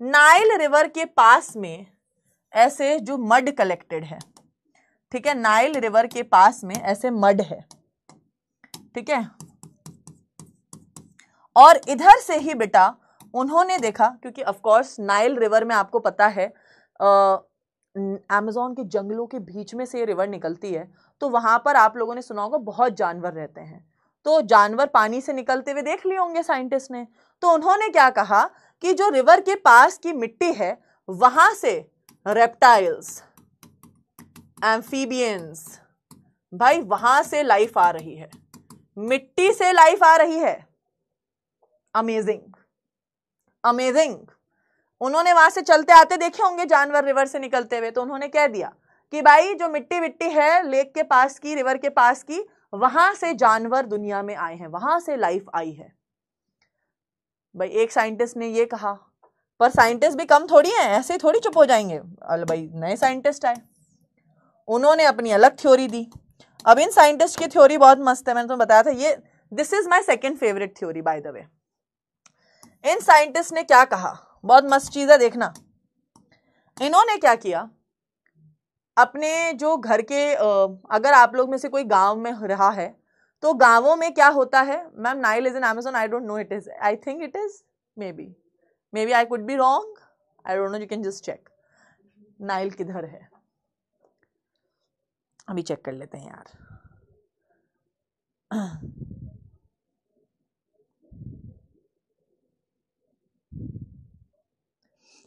नाइल रिवर के पास में ऐसे जो मड कलेक्टेड है, ठीक है, नाइल रिवर के पास में ऐसे मड है, ठीक है, और इधर से ही बेटा उन्होंने देखा, क्योंकि ऑफ कोर्स नाइल रिवर में आपको पता है अमेज़न के जंगलों के बीच में से ये रिवर निकलती है, तो वहां पर आप लोगों ने सुना होगा बहुत जानवर रहते हैं। तो जानवर पानी से निकलते हुए देख लिए होंगे साइंटिस्ट ने। तो उन्होंने क्या कहा कि जो रिवर के पास की मिट्टी है वहां से रेप्टाइल्स, एम्फीबियंस, भाई वहां से लाइफ आ रही है, मिट्टी से लाइफ आ रही है। Amazing, amazing. उन्होंने वहां से चलते आते देखे होंगे जानवर रिवर से निकलते हुए, तो उन्होंने कह दिया कि भाई जो मिट्टी विट्टी है लेक के पास की, रिवर के पास की, वहां से जानवर दुनिया में आए हैं, वहां से लाइफ आई है। भाई एक साइंटिस्ट ने ये कहा, पर साइंटिस्ट भी कम थोड़ी हैं, ऐसे थोड़ी चुप हो जाएंगे। अल भाई नए साइंटिस्ट आए, उन्होंने अपनी अलग थ्योरी दी। अब इन साइंटिस्ट की थ्योरी बहुत मस्त है, मैंने तुम्हें बताया था। ये this is my second favourite theory by the way. In scientist ने क्या कहा, बहुत मस्त चीज है, देखना। इन्होंने क्या किया, अपने जो घर के अगर आप लोग में से कोई गांव में रहा है तो गांवों में क्या होता है, ma'am Nile is in Amazon, I don't know, it is, I think it is, maybe I could be wrong, I don't know, you can just check Nile किधर है। अभी चेक कर लेते हैं यार।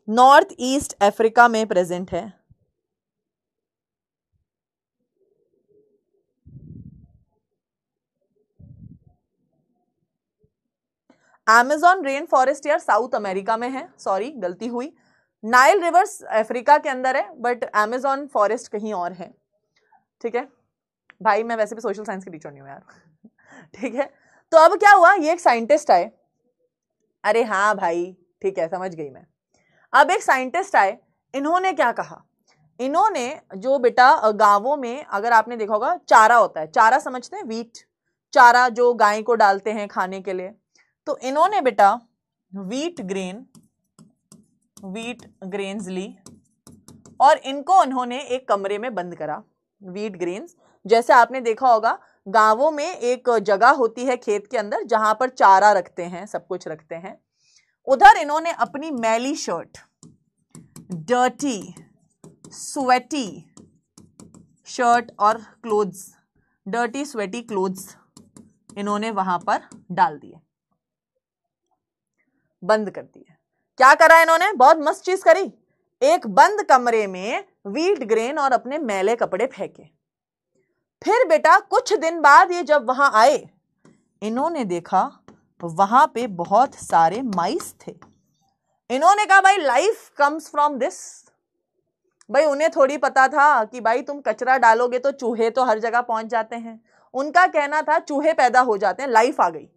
नॉर्थ ईस्ट अफ्रीका में present है। Amazon rainforest यार साउथ अमेरिका में है, सॉरी गलती हुई। नाइल रिवर्स अफ्रीका के अंदर है, बट अमेज़न फॉरेस्ट कहीं और है, ठीक है भाई। मैं वैसे भी सोशल साइंस की टीचर नहीं हूं यार, ठीक है। तो अब क्या हुआ, ये एक साइंटिस्ट आए, अरे हाँ भाई ठीक है समझ गई मैं। अब एक साइंटिस्ट आए, इन्होंने क्या कहा, इन्होंने जो बेटा गांवों में अगर आपने देखा होगा चारा होता है, चारा समझते हैं, वीट चारा जो गाय को डालते हैं खाने के लिए, तो इन्होंने बेटा वीट ग्रेन्स ली और इनको उन्होंने एक कमरे में बंद करा। वीट ग्रेन्स जैसे आपने देखा होगा गांवों में एक जगह होती है खेत के अंदर जहां पर चारा रखते हैं, सब कुछ रखते हैं, उधर इन्होंने अपनी मैली शर्ट, डर्टी स्वेटी शर्ट और क्लोथ्स, डर्टी स्वेटी क्लोथ्स इन्होंने वहां पर डाल दिए, बंद कर दिए। क्या करा इन्होंने, बहुत मस्त चीज करी, एक बंद कमरे में वीट ग्रेन और अपने मैले कपड़े फेंके। फिर बेटा कुछ दिन बाद ये जब वहां आए, इन्होंने देखा वहां पे बहुत सारे माइस थे। इन्होंने कहा भाई लाइफ कम्स फ्रॉम दिस। भाई उन्हें थोड़ी पता था कि भाई तुम कचरा डालोगे तो चूहे तो हर जगह पहुंच जाते हैं। उनका कहना था चूहे पैदा हो जाते हैं, लाइफ आ गई।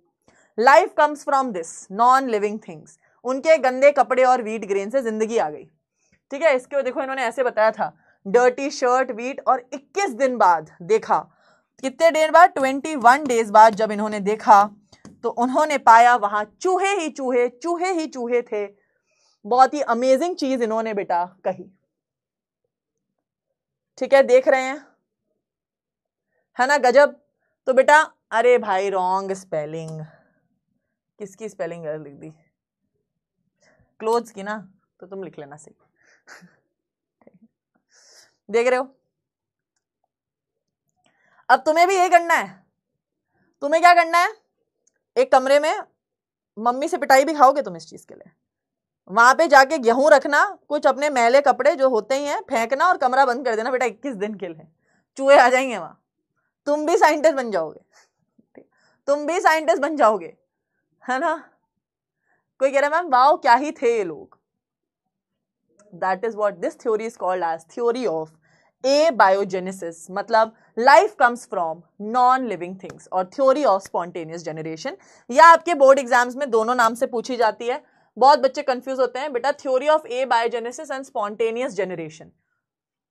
Life comes from this non living things, उनके गंदे कपड़े और वीट ग्रेन से जिंदगी आ गई। ठीक है, इसके देखो इन्होंने ऐसे बताया था, डर्टी शर्ट वीट, और 21 दिन बाद देखा, कितने देर बाद, 21 डेज बाद जब इन्होंने देखा तो उन्होंने पाया वहां चूहे ही चूहे, चूहे ही चूहे थे। बहुत ही अमेजिंग चीज इन्होंने बेटा कही। ठीक है, देख रहे हैं, है ना गजब। तो बेटा अरे भाई रॉन्ग स्पेलिंग, किसकी स्पेलिंग लिख दी, क्लोथ्स की ना, तो तुम लिख लेना सही। देख रहे हो, अब तुम्हें भी यही करना है। तुम्हें क्या करना है, एक कमरे में मम्मी से पिटाई भी खाओगे तुम इस चीज के लिए, वहां पे जाके गेहूं रखना, कुछ अपने मैले कपड़े जो होते ही हैं फेंकना और कमरा बंद कर देना बेटा 21 दिन के लिए, चूहे आ जाएंगे वहां, तुम भी साइंटिस्ट बन जाओगे, तुम भी साइंटिस्ट बन जाओगे, है ना। कोई कह रहा है मैम वाओ क्या ही थे ये लोग। That is what this theory is called as theory of abiogenesis, मतलब life comes from non living things, और थ्योरी ऑफ स्पॉन्टेनियस जनरेशन। या आपके बोर्ड एग्जाम्स में दोनों नाम से पूछी जाती है, बहुत बच्चे कंफ्यूज होते हैं बेटा, theory of abiogenesis and spontaneous generation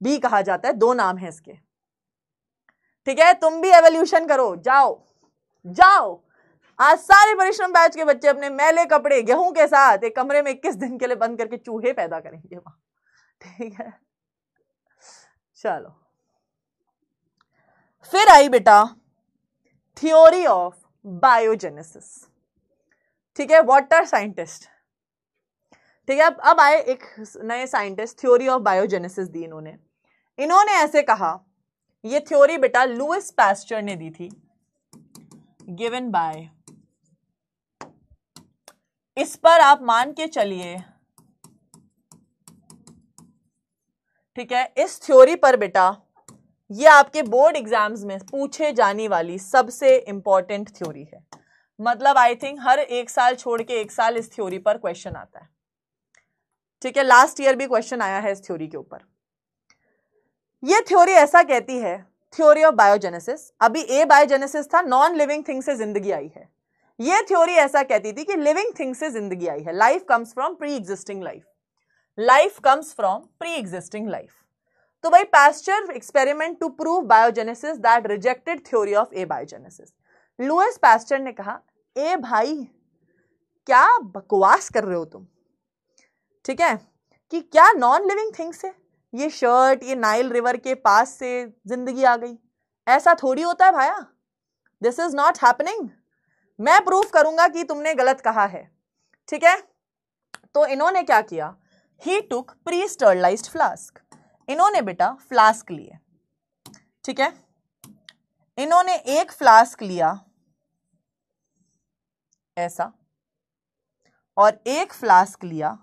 भी कहा जाता है, दो नाम है इसके। ठीक है, तुम भी एवोल्यूशन करो, जाओ जाओ, आज सारे परिश्रम बैच के बच्चे अपने मैले कपड़े गेहूं के साथ एक कमरे में 21 दिन के लिए बंद करके चूहे पैदा करेंगे वहां। ठीक है, चलो फिर आई बेटा थ्योरी ऑफ बायोजेनेसिस। ठीक है, वाटर साइंटिस्ट। ठीक है, अब आए एक नए साइंटिस्ट, थ्योरी ऑफ बायोजेनेसिस दी इन्होंने ऐसे कहा, ये थ्योरी बेटा लुइस पास्चर ने दी थी, गिवन बाय, इस पर आप मान के चलिए, ठीक है, इस थ्योरी पर बेटा ये आपके बोर्ड एग्जाम्स में पूछे जाने वाली सबसे इंपॉर्टेंट थ्योरी है। मतलब आई थिंक हर एक साल छोड़ के एक साल इस थ्योरी पर क्वेश्चन आता है। ठीक है, लास्ट ईयर भी क्वेश्चन आया है इस थ्योरी के ऊपर। ये थ्योरी ऐसा कहती है, थ्योरी ऑफ बायोजेनेसिस, अभी ए बायोजेनेसिस था, नॉन लिविंग थिंग से जिंदगी आई है। ये थ्योरी ऐसा कहती थी कि लिविंग थिंग से जिंदगी आई है, life comes from pre existing life, life comes from pre existing life. तो भाई Pasteur experiment to prove biogenesis that rejected theory of abiogenesis. Louis Pasteur ने कहा, ए भाई क्या बकवास कर रहे हो तुम, ठीक है, कि क्या नॉन लिविंग थिंग से ये शर्ट, ये नाइल रिवर के पास से जिंदगी आ गई, ऐसा थोड़ी होता है भाया, दिस इज नॉट हैपनिंग, मैं प्रूफ करूंगा कि तुमने गलत कहा है। ठीक है, तो इन्होंने क्या किया, ही टुक प्री स्टरलाइज्ड फ्लास्क, इन्होंने बेटा फ्लास्क लिए। ठीक है, इन्होंने एक फ्लास्क लिया ऐसा, और एक फ्लास्क लिया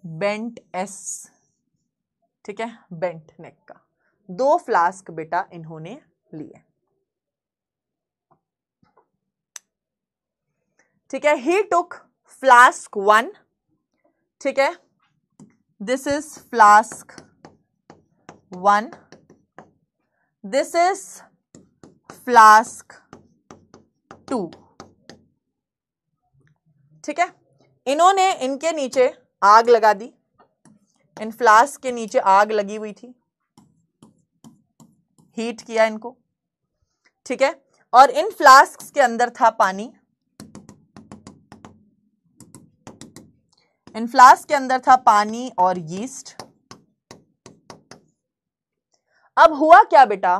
बेंट एस, ठीक है, बेंट नेक का, दो फ्लास्क बेटा इन्होंने लिए। ठीक है, ही टुक फ्लास्क 1, ठीक है, this is flask 1, this is flask 2। ठीक है, इन्होंने इनके नीचे आग लगा दी, इन फ्लास्क के नीचे आग लगी हुई थी, हीट किया इनको। ठीक है, और इन फ्लास्क के अंदर था पानी, इन फ्लास्क के अंदर था पानी और यीस्ट। अब हुआ क्या बेटा,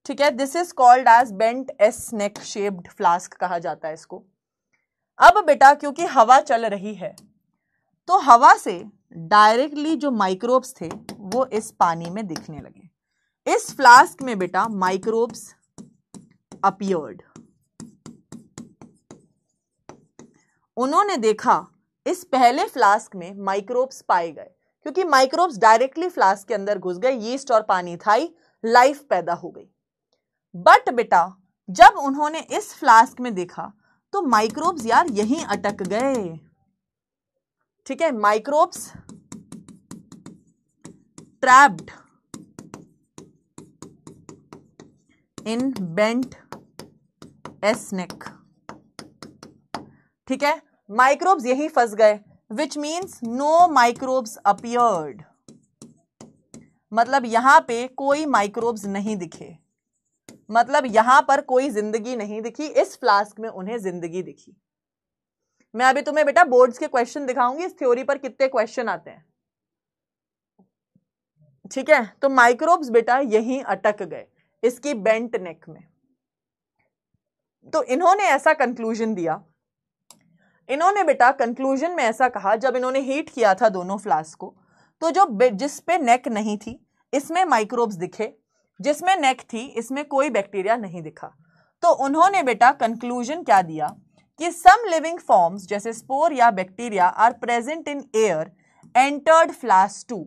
ठीक है, this is called as bent S neck shaped flask कहा जाता है इसको। अब बेटा क्योंकि हवा चल रही है, तो हवा से डायरेक्टली जो माइक्रोब्स थे वो इस पानी में दिखने लगे। इस फ्लास्क में बेटा माइक्रोब्स अपीयर्ड, उन्होंने देखा इस पहले फ्लास्क में माइक्रोब्स पाए गए, क्योंकि माइक्रोब्स डायरेक्टली फ्लास्क के अंदर घुस गए, यीस्ट और पानी था ही, लाइफ पैदा हो गई। बट बेटा जब उन्होंने इस फ्लास्क में देखा तो माइक्रोब्स यार यहीं अटक गए। ठीक है, microbes trapped in bent S neck, ठीक है, माइक्रोब्स यही फंस गए, which means no microbes appeared, मतलब यहां पे कोई माइक्रोब्स नहीं दिखे, मतलब यहां पर कोई जिंदगी नहीं दिखी, इस फ्लास्क में उन्हें जिंदगी दिखी। मैं अभी तुम्हें बेटा बोर्ड्स के क्वेश्चन दिखाऊंगी, इस थ्योरी पर कितने क्वेश्चन आते हैं, ठीक है। तो माइक्रोब्स बेटा यहीं अटक गए इसकी बेंट नेक में। तो इन्होंने ऐसा कंक्लूजन दिया, इन्होंने बेटा कंक्लूजन में ऐसा कहा, जब इन्होंने हीट किया था दोनों फ्लास्क को, तो जो जिस पे नेक नहीं थी इसमें माइक्रोब्स दिखे, जिसमें नेक थी इसमें कोई बैक्टीरिया नहीं दिखा। तो उन्होंने बेटा कंक्लूजन क्या दिया कि सम लिविंग फॉर्म्स जैसे स्पोर या bacteria are present in air entered flask 2,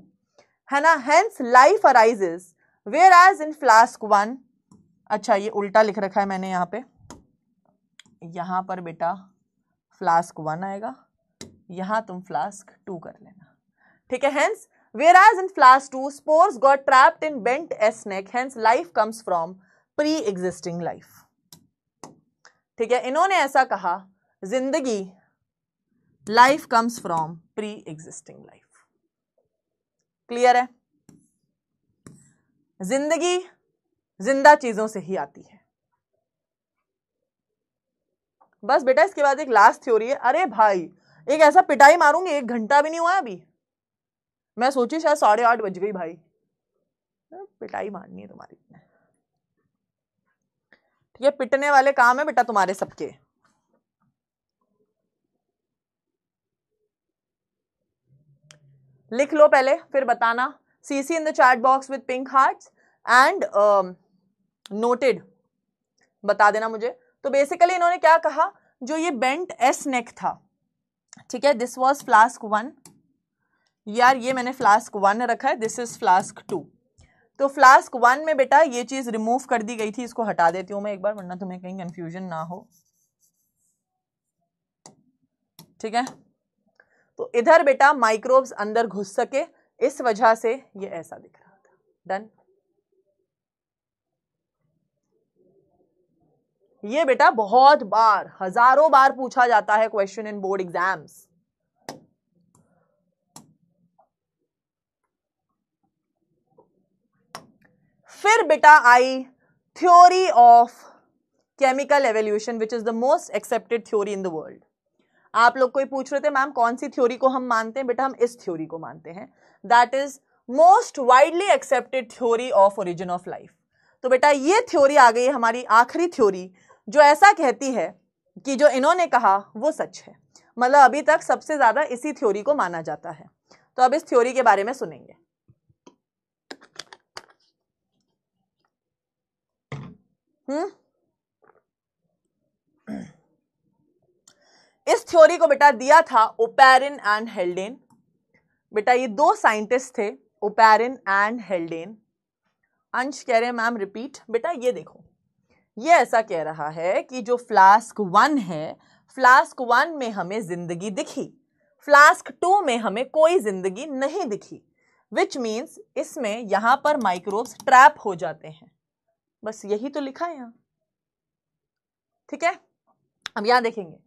है ना, hence life arises, whereas in flask 1, अच्छा ये उल्टा लिख रखा है मैंने यहाँ पे, यहां पर बेटा फ्लास्क 1 आएगा, यहां तुम फ्लास्क 2 कर लेना, ठीक है। Hence whereas in flask 2 spores got trapped in bent S neck, hence life comes from pre-existing life, ठीक है। इन्होंने ऐसा कहा, जिंदगी life comes from pre-existing life, clear है, जिंदगी जिंदा चीजों से ही आती है। बस बेटा इसके बाद एक लास्ट थ्योरी है, अरे भाई एक ऐसा पिटाई मारूंगी, 1 घंटा भी नहीं हुआ अभी, मैं सोची शायद 8:30 बज गई भाई, पिटाई मारनी है तुम्हारी, ठीक है, पिटने वाले काम है बेटा तुम्हारे सबके। लिख लो पहले फिर बताना, CC in the chat box with pink hearts and noted बता देना मुझे। तो बेसिकली इन्होंने क्या कहा, जो ये बेंट एस नेक था, ठीक है, दिस वाज फ्लास्क 1, यार ये मैंने फ्लास्क 1 रखा है, दिस इज फ्लास्क 2। तो फ्लास्क 1 में बेटा ये चीज रिमूव कर दी गई थी, इसको हटा देती हूं मैं एक बार वरना तुम्हें कहीं कंफ्यूजन ना हो, ठीक है। तो इधर बेटा माइक्रोब्स अंदर घुस सके, इस वजह से ये ऐसा दिख रहा था, डन। ये बेटा बहुत बार, हजारों बार पूछा जाता है क्वेश्चन इन बोर्ड एग्जाम्स। फिर बेटा आई theory of chemical evolution which is the most accepted theory in the world. आप लोग कोई पूछ रहे थे मैम कौन सी थ्योरी को हम मानते हैं, बेटा हम इस थ्योरी को मानते हैं, that is most widely accepted theory of origin of life. तो बेटा ये थ्योरी आ गई हमारी आखिरी थ्योरी, जो ऐसा कहती है कि जो इन्होंने कहा वो सच है, मतलब अभी तक सबसे ज्यादा इसी थ्योरी को माना जाता है। तो अब इस थ्योरी के बारे में सुनेंगे। इस थ्योरी को बेटा दिया था ओपेरिन एंड हेल्डेन। बेटा ये 2 साइंटिस्ट थे, ओपेरिन एंड हेल्डेन। अंश कह रहे हैं मैम रिपीट, बेटा ये देखो, ये ऐसा कह रहा है कि जो फ्लास्क 1 है, फ्लास्क 1 में हमें जिंदगी दिखी, फ्लास्क 2 में हमें कोई जिंदगी नहीं दिखी, विच मीन्स इसमें यहां पर माइक्रोब्स ट्रैप हो जाते हैं, बस यही तो लिखा है यहां, ठीक है। अब यहां देखेंगे,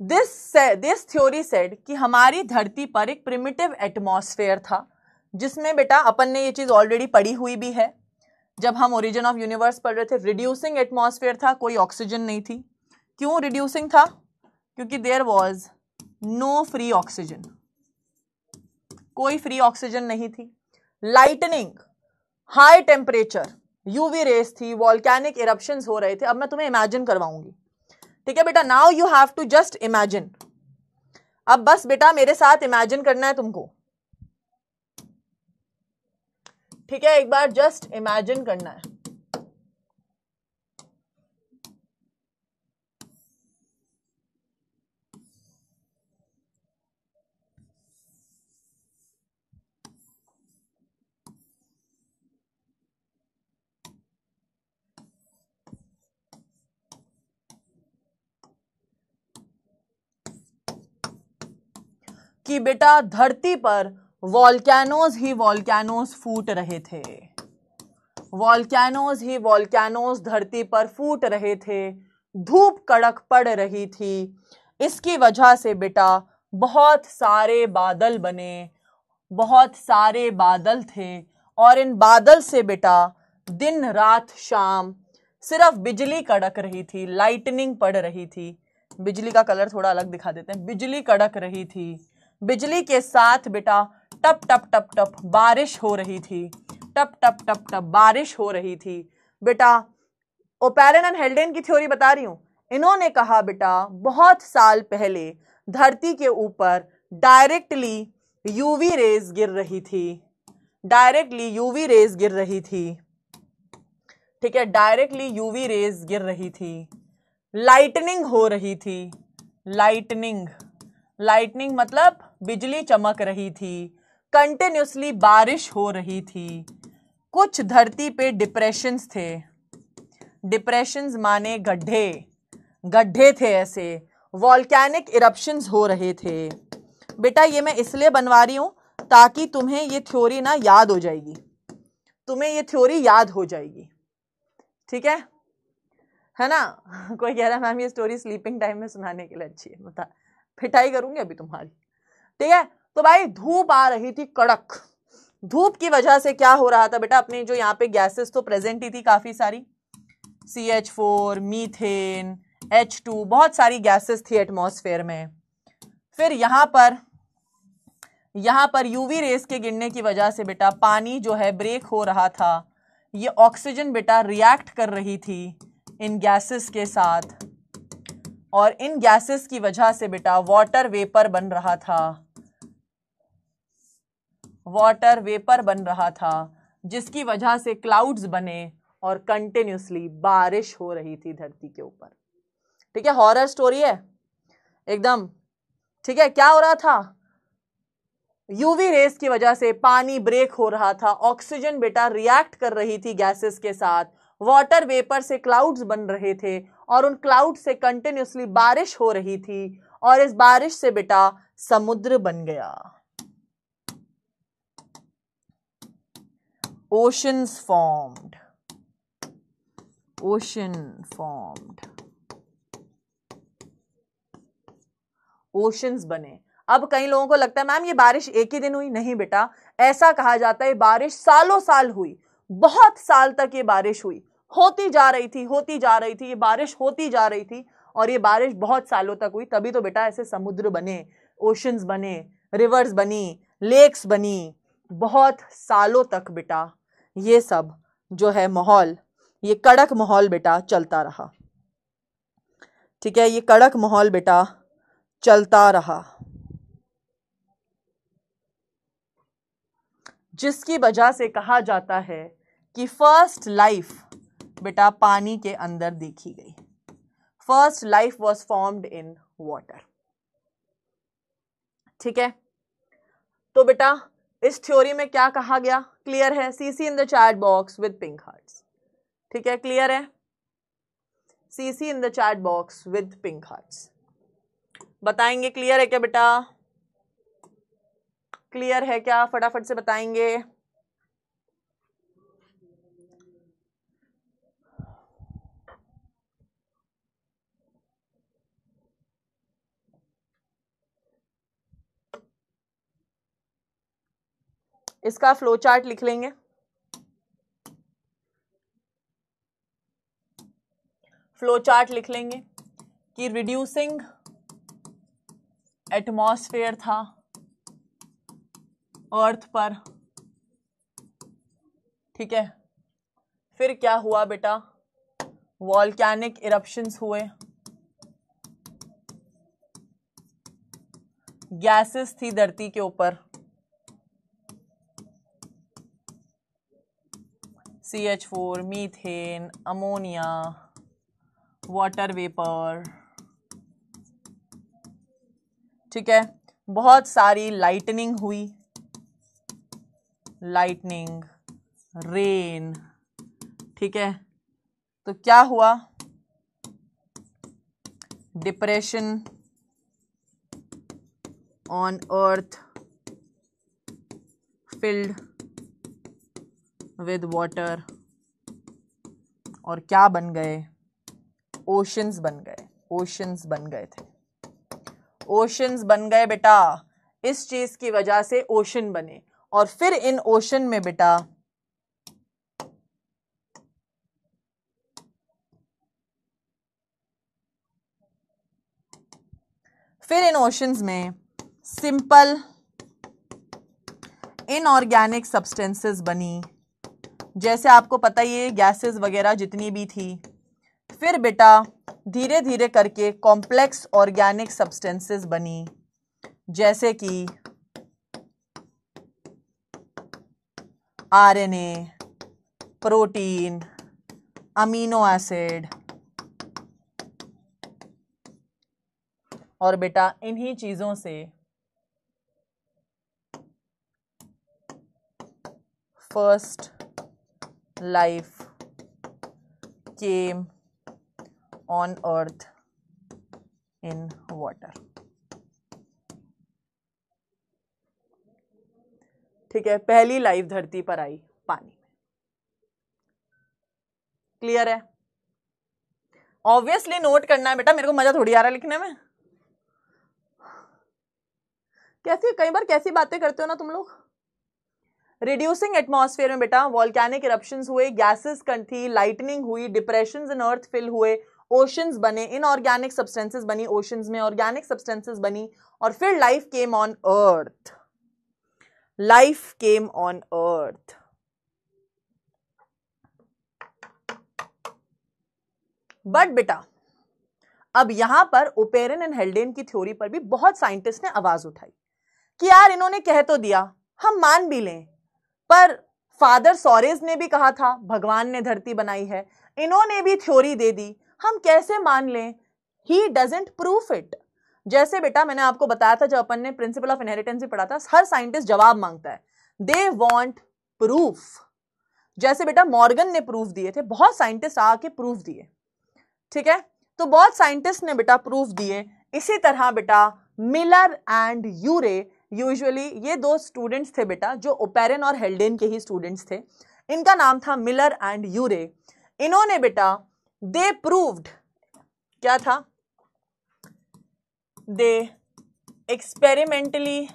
दिस थ्योरी सेड कि हमारी धरती पर एक प्रिमिटिव एटमॉस्फेयर था, जिसमें बेटा अपन ने ये चीज ऑलरेडी पढ़ी हुई भी है जब हम ओरिजिन ऑफ यूनिवर्स पढ़ रहे थे। रिड्यूसिंग एटमॉस्फेयर था, कोई ऑक्सीजन नहीं थी। क्यों रिड्यूसिंग था? क्योंकि there was no free oxygen, कोई फ्री ऑक्सीजन नहीं थी। Lightning, high temperature, UV rays थी, वॉल्केनिक इरप्शंस हो रहे थे। अब मैं तुम्हें इमेजिन करवाऊंगी, ठीक है बेटा, now you have to just imagine. अब बस बेटा मेरे साथ इमेजिन करना है तुमको, ठीक है, एक बार जस्ट इमेजिन करना है। कि बेटा धरती पर वॉल्केनोज ही वॉल्केनोज फूट रहे थे, वॉल्केनोज ही वॉल्केनोज धरती पर फूट रहे थे, धूप कड़क पड़ रही थी। इसकी वजह से बेटा बहुत सारे बादल बने, बहुत सारे बादल थे, और इन बादल से बेटा दिन रात शाम सिर्फ बिजली कड़क रही थी, लाइटनिंग पड़ रही थी। बिजली का कलर थोड़ा अलग दिखा देते हैं। बिजली कड़क रही थी, बिजली के साथ बेटा टप टप टप टप बारिश हो रही थी, टप टप टप टप बारिश हो रही थी। बेटा ओपेरन एंड हेल्डेन की थ्योरी बता रही हूं। इन्होंने कहा बेटा बहुत साल पहले धरती के ऊपर डायरेक्टली यूवी रेज गिर रही थी, डायरेक्टली यूवी रेज गिर रही थी, ठीक है, डायरेक्टली यूवी रेज गिर रही थी, लाइटनिंग हो रही थी, लाइटनिंग, लाइटनिंग मतलब बिजली चमक रही थी, कंटिन्यूसली बारिश हो रही थी। कुछ धरती पे डिप्रेशंस थे, डिप्रेशंस माने गड्ढे, गड्ढे थे ऐसे, वॉल्केनिक इरप्शंस हो रहे थे। बेटा ये मैं इसलिए बनवा रही हूं ताकि तुम्हें ये थ्योरी ना याद हो जाएगी, तुम्हें ये थ्योरी याद हो जाएगी, ठीक है ना। कोई कह रहा है मैम ये स्टोरी स्लीपिंग टाइम में सुनाने के लिए अच्छी है, बता पिटाई करूंगी अभी तुम्हारी, ठीक है। तो भाई धूप आ रही थी कड़क, धूप की वजह से क्या हो रहा था बेटा, अपने जो यहाँ पे गैसेस तो प्रेजेंट ही थी काफी सारी, CH4, मीथेन, H2, बहुत सारी गैसेस थी एटमॉस्फेयर में। फिर यहाँ पर यूवी रेस के गिरने की वजह से बेटा पानी जो है ब्रेक हो रहा था। ये ऑक्सीजन बेटा रिएक्ट कर रही थी इन गैसेस के साथ, और इन गैसेस की वजह से बेटा वाटर वेपर बन रहा था, वाटर वेपर बन रहा था, जिसकी वजह से क्लाउड्स बने और कंटिन्यूसली बारिश हो रही थी धरती के ऊपर, ठीक है। हॉरर स्टोरी है एकदम, ठीक है। क्या हो रहा था, यूवी रेस की वजह से पानी ब्रेक हो रहा था, ऑक्सीजन बेटा रिएक्ट कर रही थी गैसेस के साथ, वाटर वेपर से क्लाउड्स बन रहे थे, और उन क्लाउड से कंटिन्यूसली बारिश हो रही थी, और इस बारिश से बेटा समुद्र बन गया, oceans formed, ocean formed, oceans बने। अब कई लोगों को लगता है मैम ये बारिश एक ही दिन हुई, नहीं बेटा, ऐसा कहा जाता है बारिश सालों साल हुई, बहुत साल तक ये बारिश हुई, होती जा रही थी, होती जा रही थी, ये बारिश होती जा रही थी, और ये बारिश बहुत सालों तक हुई, तभी तो बेटा ऐसे समुद्र बने, ओशंस बने, रिवर्स बनी, लेक्स बनी, बहुत सालों तक बेटा ये सब जो है माहौल, ये कड़क माहौल बेटा चलता रहा, ठीक है, ये कड़क माहौल बेटा चलता रहा, जिसकी वजह से कहा जाता है कि फर्स्ट लाइफ बेटा पानी के अंदर देखी गई, first life was formed in water, ठीक है। तो बेटा इस थ्योरी में क्या कहा गया, क्लियर है, CC in the chat box with pink hearts, ठीक है, क्लियर है, CC in the chat box with pink hearts, बताएंगे क्लियर है क्या बेटा, क्लियर है क्या, फटाफट से बताएंगे। इसका फ्लो चार्ट लिख लेंगे, फ्लो चार्ट लिख लेंगे कि रिड्यूसिंग एटमॉस्फेयर था अर्थ पर, ठीक है। फिर क्या हुआ बेटा, वॉल्केनिक इरप्शंस हुए, गैसेस थी धरती के ऊपर, CH4, methane, ammonia, water vapour, ठीक है। बहुत सारी लाइटनिंग हुई, लाइटनिंग, रेन, ठीक है। तो क्या हुआ, depression on earth filled with water, और क्या बन गए, ओशंस बन गए, ओशंस बन गए थे, ओशंस बन गए बेटा, इस चीज की वजह से ओशन बने। और फिर इन ओशन में बेटा फिर इन ओशंस में सिंपल इनऑर्गेनिक सब्सटेंसेस बनी, जैसे आपको पता ही है गैसेस वगैरह जितनी भी थी। फिर बेटा धीरे धीरे करके कॉम्प्लेक्स ऑर्गेनिक सब्सटेंसेस बनी, जैसे कि आरएनए, प्रोटीन, अमीनो एसिड। और बेटा इन्हीं चीजों से first life came on earth in water. ठीक है, पहली लाइफ धरती पर आई पानी में। क्लियर है? ऑब्वियसली नोट करना है बेटा, मेरे को मजा थोड़ी आ रहा है लिखने में। कई बार कैसी बातें करते हो ना तुम लोग। रिड्यूसिंग एटमॉस्फेयर में बेटा वॉल्केनिक इरप्शंस हुए, गैसेस थी, लाइटनिंग हुई, डिप्रेशंस इन अर्थ फिल हुए, ओशंस बने, इनऑर्गेनिक सब्सटेंसेस बनी ओशंस में, ऑर्गेनिक सब्सटेंसेस बनी, और फिर life came on earth, life came on earth. But बेटा अब यहां पर ओपेरन एंड हेल्डेन की थ्योरी पर भी बहुत साइंटिस्ट ने आवाज उठाई कि यार इन्होंने कह तो दिया, हम मान भी लें, पर फादर सोरेस ने भी कहा था भगवान ने धरती बनाई है, इन्होंने भी थ्योरी दे दी, हम कैसे मान लें? He doesn't proof it. जैसे बेटा मैंने आपको बताया था जब अपन ने प्रिंसिपल ऑफ इनहेरिटेंस भी पढ़ा था, हर साइंटिस्ट जवाब मांगता है, दे वांट प्रूफ। जैसे बेटा मॉर्गन ने प्रूफ दिए थे, बहुत साइंटिस्ट आके प्रूफ दिए। ठीक है, तो बहुत साइंटिस्ट ने बेटा प्रूफ दिए। इसी तरह बेटा मिलर एंड यूरे, यूजुअली ये दो स्टूडेंट्स थे बेटा जो ओपेरन और हेल्डेन के ही स्टूडेंट्स थे, इनका नाम था मिलर एंड यूरे। इन्होंने बेटा दे प्रूव्ड, क्या था, they experimentally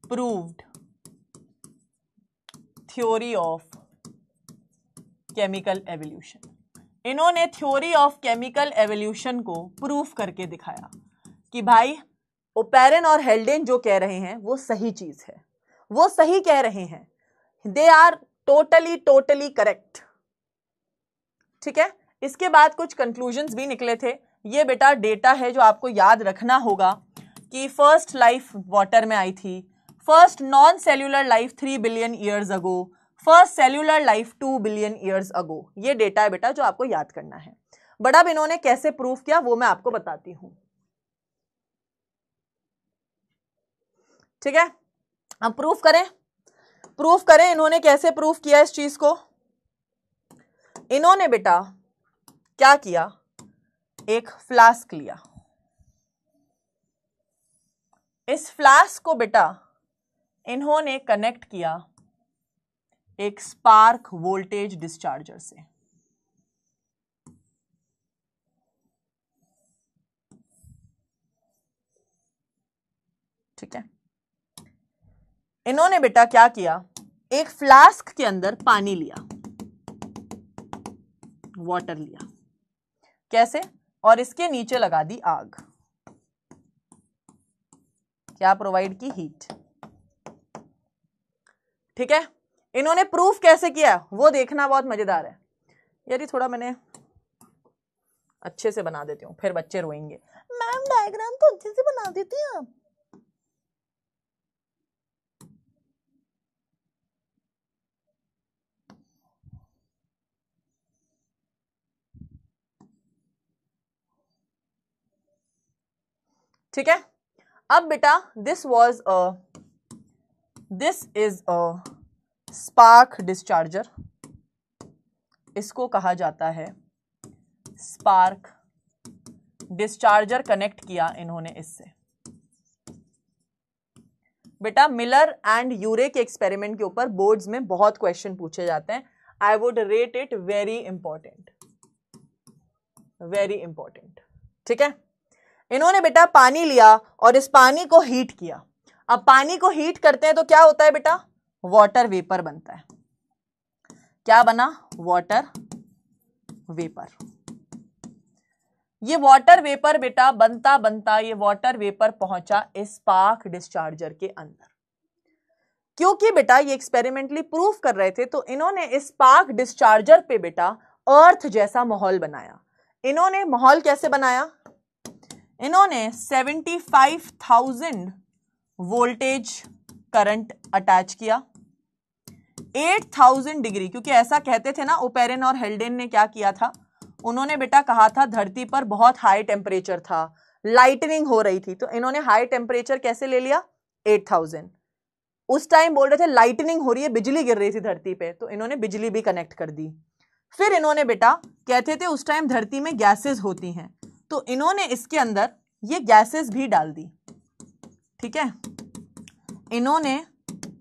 proved theory of chemical evolution. इन्होंने थ्योरी ऑफ केमिकल एवोल्यूशन को प्रूफ करके दिखाया कि भाई ओपेरन और हेल्डेन जो कह रहे हैं वो सही चीज है, वो सही कह रहे हैं, दे आर टोटली करेक्ट। ठीक है, इसके बाद कुछ कंक्लूजन्स भी निकले थे। ये बेटा डेटा है जो आपको याद रखना होगा कि फर्स्ट लाइफ वाटर में आई थी, first non cellular life 3 billion years अगो, first cellular life 2 billion years अगो। ये डेटा है बेटा जो आपको याद करना है। बट अब इन्होंने कैसे प्रूफ किया वो मैं आपको बताती हूं। ठीक है, अब प्रूफ करें इन्होंने कैसे प्रूफ किया इस चीज को। इन्होंने बेटा क्या किया, एक फ्लास्क लिया, इस फ्लास्क को बेटा इन्होंने कनेक्ट किया एक स्पार्क वोल्टेज डिस्चार्जर से। ठीक है, इन्होंने बेटा क्या किया, एक फ्लास्क के अंदर पानी लिया, वाटर लिया, कैसे, और इसके नीचे लगा दी आग। क्या प्रोवाइड की, हीट। ठीक है, इन्होंने प्रूफ कैसे किया वो देखना बहुत मजेदार है। यार थोड़ा मैंने अच्छे से बना देती हूँ, फिर बच्चे रोएंगे, मैम डायग्राम तो अच्छे से बना देती हैं आप। ठीक है, अब बेटा दिस इज अ स्पार्क डिस्चार्जर, इसको कहा जाता है स्पार्क डिस्चार्जर। कनेक्ट किया इन्होंने इससे। बेटा मिलर एंड यूरे के एक्सपेरिमेंट के ऊपर बोर्ड्स में बहुत क्वेश्चन पूछे जाते हैं, I would rate it very important, very important. ठीक है, इन्होंने बेटा पानी लिया और इस पानी को हीट किया। अब पानी को हीट करते हैं तो क्या होता है बेटा, वाटर वेपर बनता है। क्या बना, वाटर वेपर। ये वाटर वेपर बेटा बनता बनता ये वाटर वेपर पहुंचा स्पार्क डिस्चार्जर के अंदर। क्योंकि बेटा ये एक्सपेरिमेंटली प्रूफ कर रहे थे तो इन्होंने स्पार्क डिस्चार्जर पे बेटा अर्थ जैसा माहौल बनाया। इन्होंने माहौल कैसे बनाया, इन्होंने 75,000 वोल्टेज करंट अटैच किया, 8,000 डिग्री, क्योंकि ऐसा कहते थे ना, ओपेरन और हेल्डेन ने क्या किया था, उन्होंने बेटा कहा था धरती पर बहुत हाई टेम्परेचर था, लाइटनिंग हो रही थी, तो इन्होंने हाई टेम्परेचर कैसे ले लिया, 8,000। उस टाइम बोल रहे थे लाइटनिंग हो रही है, बिजली गिर रही थी धरती पे, तो इन्होंने बिजली भी कनेक्ट कर दी। फिर इन्होंने बेटा कहते थे उस टाइम धरती में गैसेस होती हैं, तो इन्होंने इसके अंदर ये गैसेस भी डाल दी। ठीक है, इन्होंने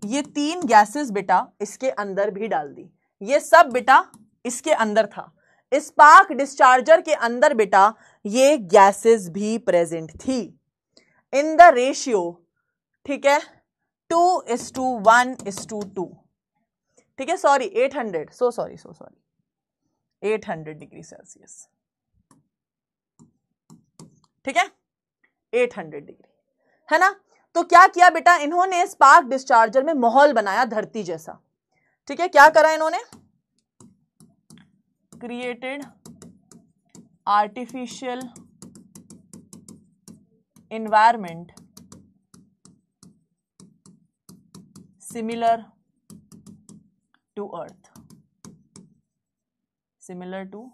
ये 3 गैसेस बेटा इसके अंदर भी डाल दी। ये सब बेटा इसके अंदर था, स्पार्क डिस्चार्जर के अंदर बेटा ये गैसेस भी प्रेजेंट थी इन द रेशियो। ठीक है, 2:1:2। ठीक है, sorry 800, so sorry 800 degree Celsius. ठीक है, 800 डिग्री है ना। तो क्या किया बेटा, इन्होंने स्पार्क डिस्चार्जर में माहौल बनाया धरती जैसा। ठीक है, क्या करा इन्होंने, created artificial environment similar to earth, similar to,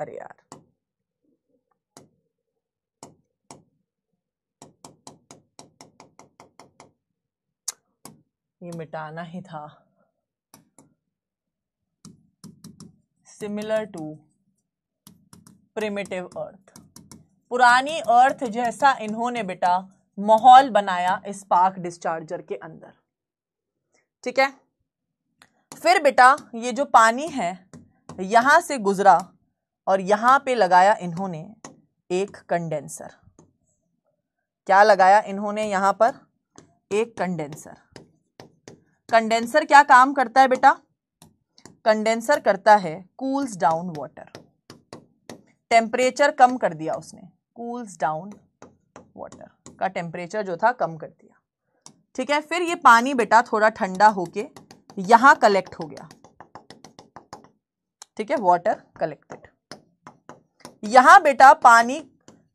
अरे यार ये मिटाना ही था, सिमिलर टू प्रिमिटिव अर्थ, पुरानी अर्थ जैसा इन्होंने बेटा माहौल बनाया स्पार्क डिस्चार्जर के अंदर। ठीक है, फिर बेटा ये जो पानी है यहां से गुजरा और यहां पे लगाया इन्होंने एक कंडेंसर। क्या लगाया इन्होंने यहां पर, एक कंडेंसर। कंडेंसर क्या काम करता है बेटा, कंडेंसर करता है कूल्स डाउन वाटर, टेम्परेचर कम कर दिया उसने, कूल्स डाउन वाटर का टेम्परेचर जो था कम कर दिया। ठीक है, फिर ये पानी बेटा थोड़ा ठंडा होके यहां कलेक्ट हो गया। ठीक है, वाटर कलेक्टेड, यहां बेटा पानी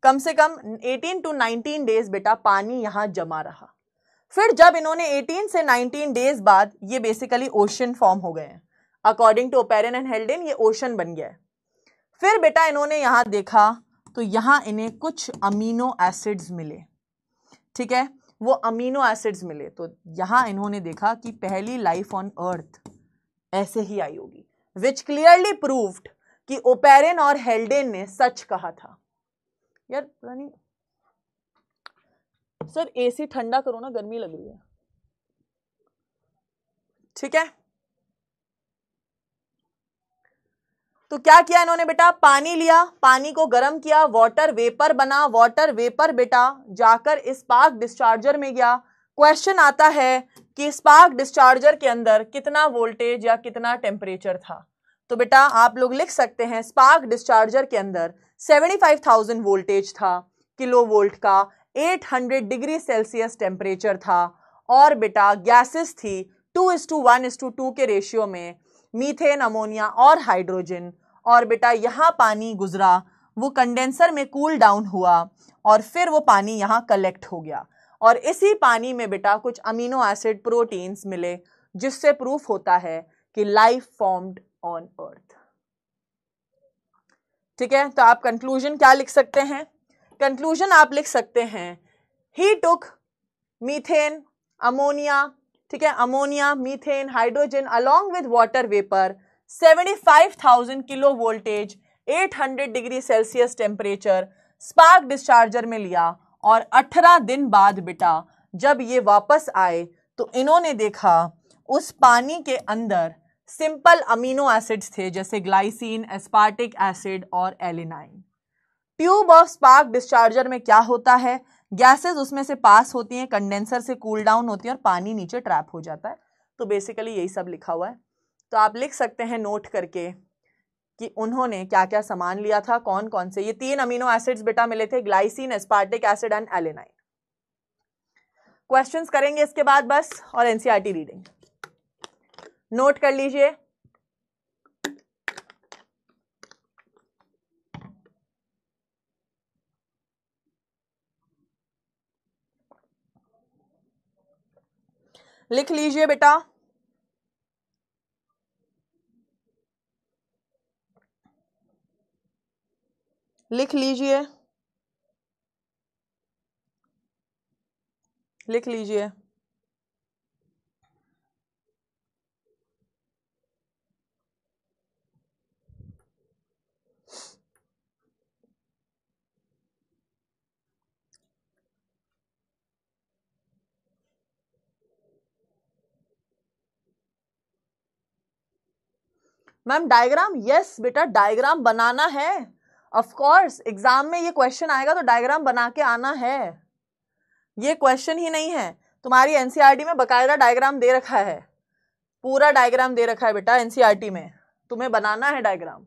कम से कम 18 to 19 डेज बेटा पानी यहां जमा रहा। फिर जब इन्होंने 18 से 19 डेज बाद ये बेसिकली ओशन फॉर्म हो गए हैं, according to Oparin and Haldane ये ओशन बन गया है। फिर बेटा इन्होंने यहां देखा तो यहां इन्हें कुछ अमीनो एसिड्स मिले। ठीक है, वो अमीनो एसिड्स मिले तो यहां इन्होंने देखा कि पहली लाइफ ऑन अर्थ ऐसे ही आई होगी, विच क्लियरली प्रूव्ड कि ओपेरन और हेल्डेन ने सच कहा था। यार पता नहीं सर, एसी ठंडा करो ना, गर्मी लग रही है। ठीक है, तो क्या किया इन्होंने बेटा, पानी लिया, पानी को गर्म किया, वाटर वेपर बना, वाटर वेपर बेटा जाकर स्पार्क डिस्चार्जर में गया। क्वेश्चन आता है कि स्पार्क डिस्चार्जर के अंदर कितना वोल्टेज या कितना टेम्परेचर था, तो बेटा आप लोग लिख सकते हैं स्पार्क डिस्चार्जर के अंदर 75,000 वोल्टेज था, किलो वोल्ट का, 800 डिग्री सेल्सियस टेम्परेचर था, और बेटा गैसेस थी 2:1:2 के रेशियो में, मीथेन, अमोनिया और हाइड्रोजन। और बेटा यहां पानी गुजरा, वो कंडेंसर में कूल डाउन हुआ और फिर वो पानी यहां कलेक्ट हो गया, और इसी पानी में बेटा कुछ अमीनो एसिड प्रोटीन्स मिले, जिससे प्रूफ होता है कि लाइफ फॉर्म्ड ऑन अर्थ। ठीक है, तो आप कंक्लूजन क्या लिख सकते हैं, कंक्लूजन आप लिख सकते हैं ही टुक मीथेन, अमोनिया, ठीक है, ammonia, methane, hydrogen along with water vapour, 75,000 kilo voltage, 800 degree Celsius temperature spark discharger में लिया, और 18 दिन बाद बेटा जब ये वापस आए तो इन्होंने देखा उस पानी के अंदर सिंपल अमीनो एसिड्स थे जैसे ग्लाइसिन, एस्पार्टिक एसिड और एलिनाइन। ट्यूब ऑफ स्पार्क डिस्चार्जर में क्या होता है, गैसेस उसमें से पास होती हैं, कंडेंसर से कूल डाउन होती है और पानी नीचे ट्रैप हो जाता है। तो बेसिकली यही सब लिखा हुआ है। तो आप लिख सकते हैं नोट करके कि उन्होंने क्या क्या सामान लिया था, कौन कौन से। ये 3 अमीनो एसिड्स बेटा मिले थे, glycine, aspartic acid and एलिनाइन। Questions करेंगे इसके बाद बस, और एनसीईआरटी रीडिंग नोट कर लीजिए। लिख लीजिए बेटा। लिख लीजिए, लिख लीजिए। मैम डायग्राम, यस बेटा डायग्राम बनाना है। ऑफ कोर्स एग्जाम में ये क्वेश्चन आएगा तो डायग्राम बना के आना है। ये क्वेश्चन ही नहीं है, तुम्हारी एनसीईआरटी में बकायदा डायग्राम दे रखा है, पूरा डायग्राम दे रखा है बेटा एनसीईआरटी में, तुम्हें बनाना है डायग्राम।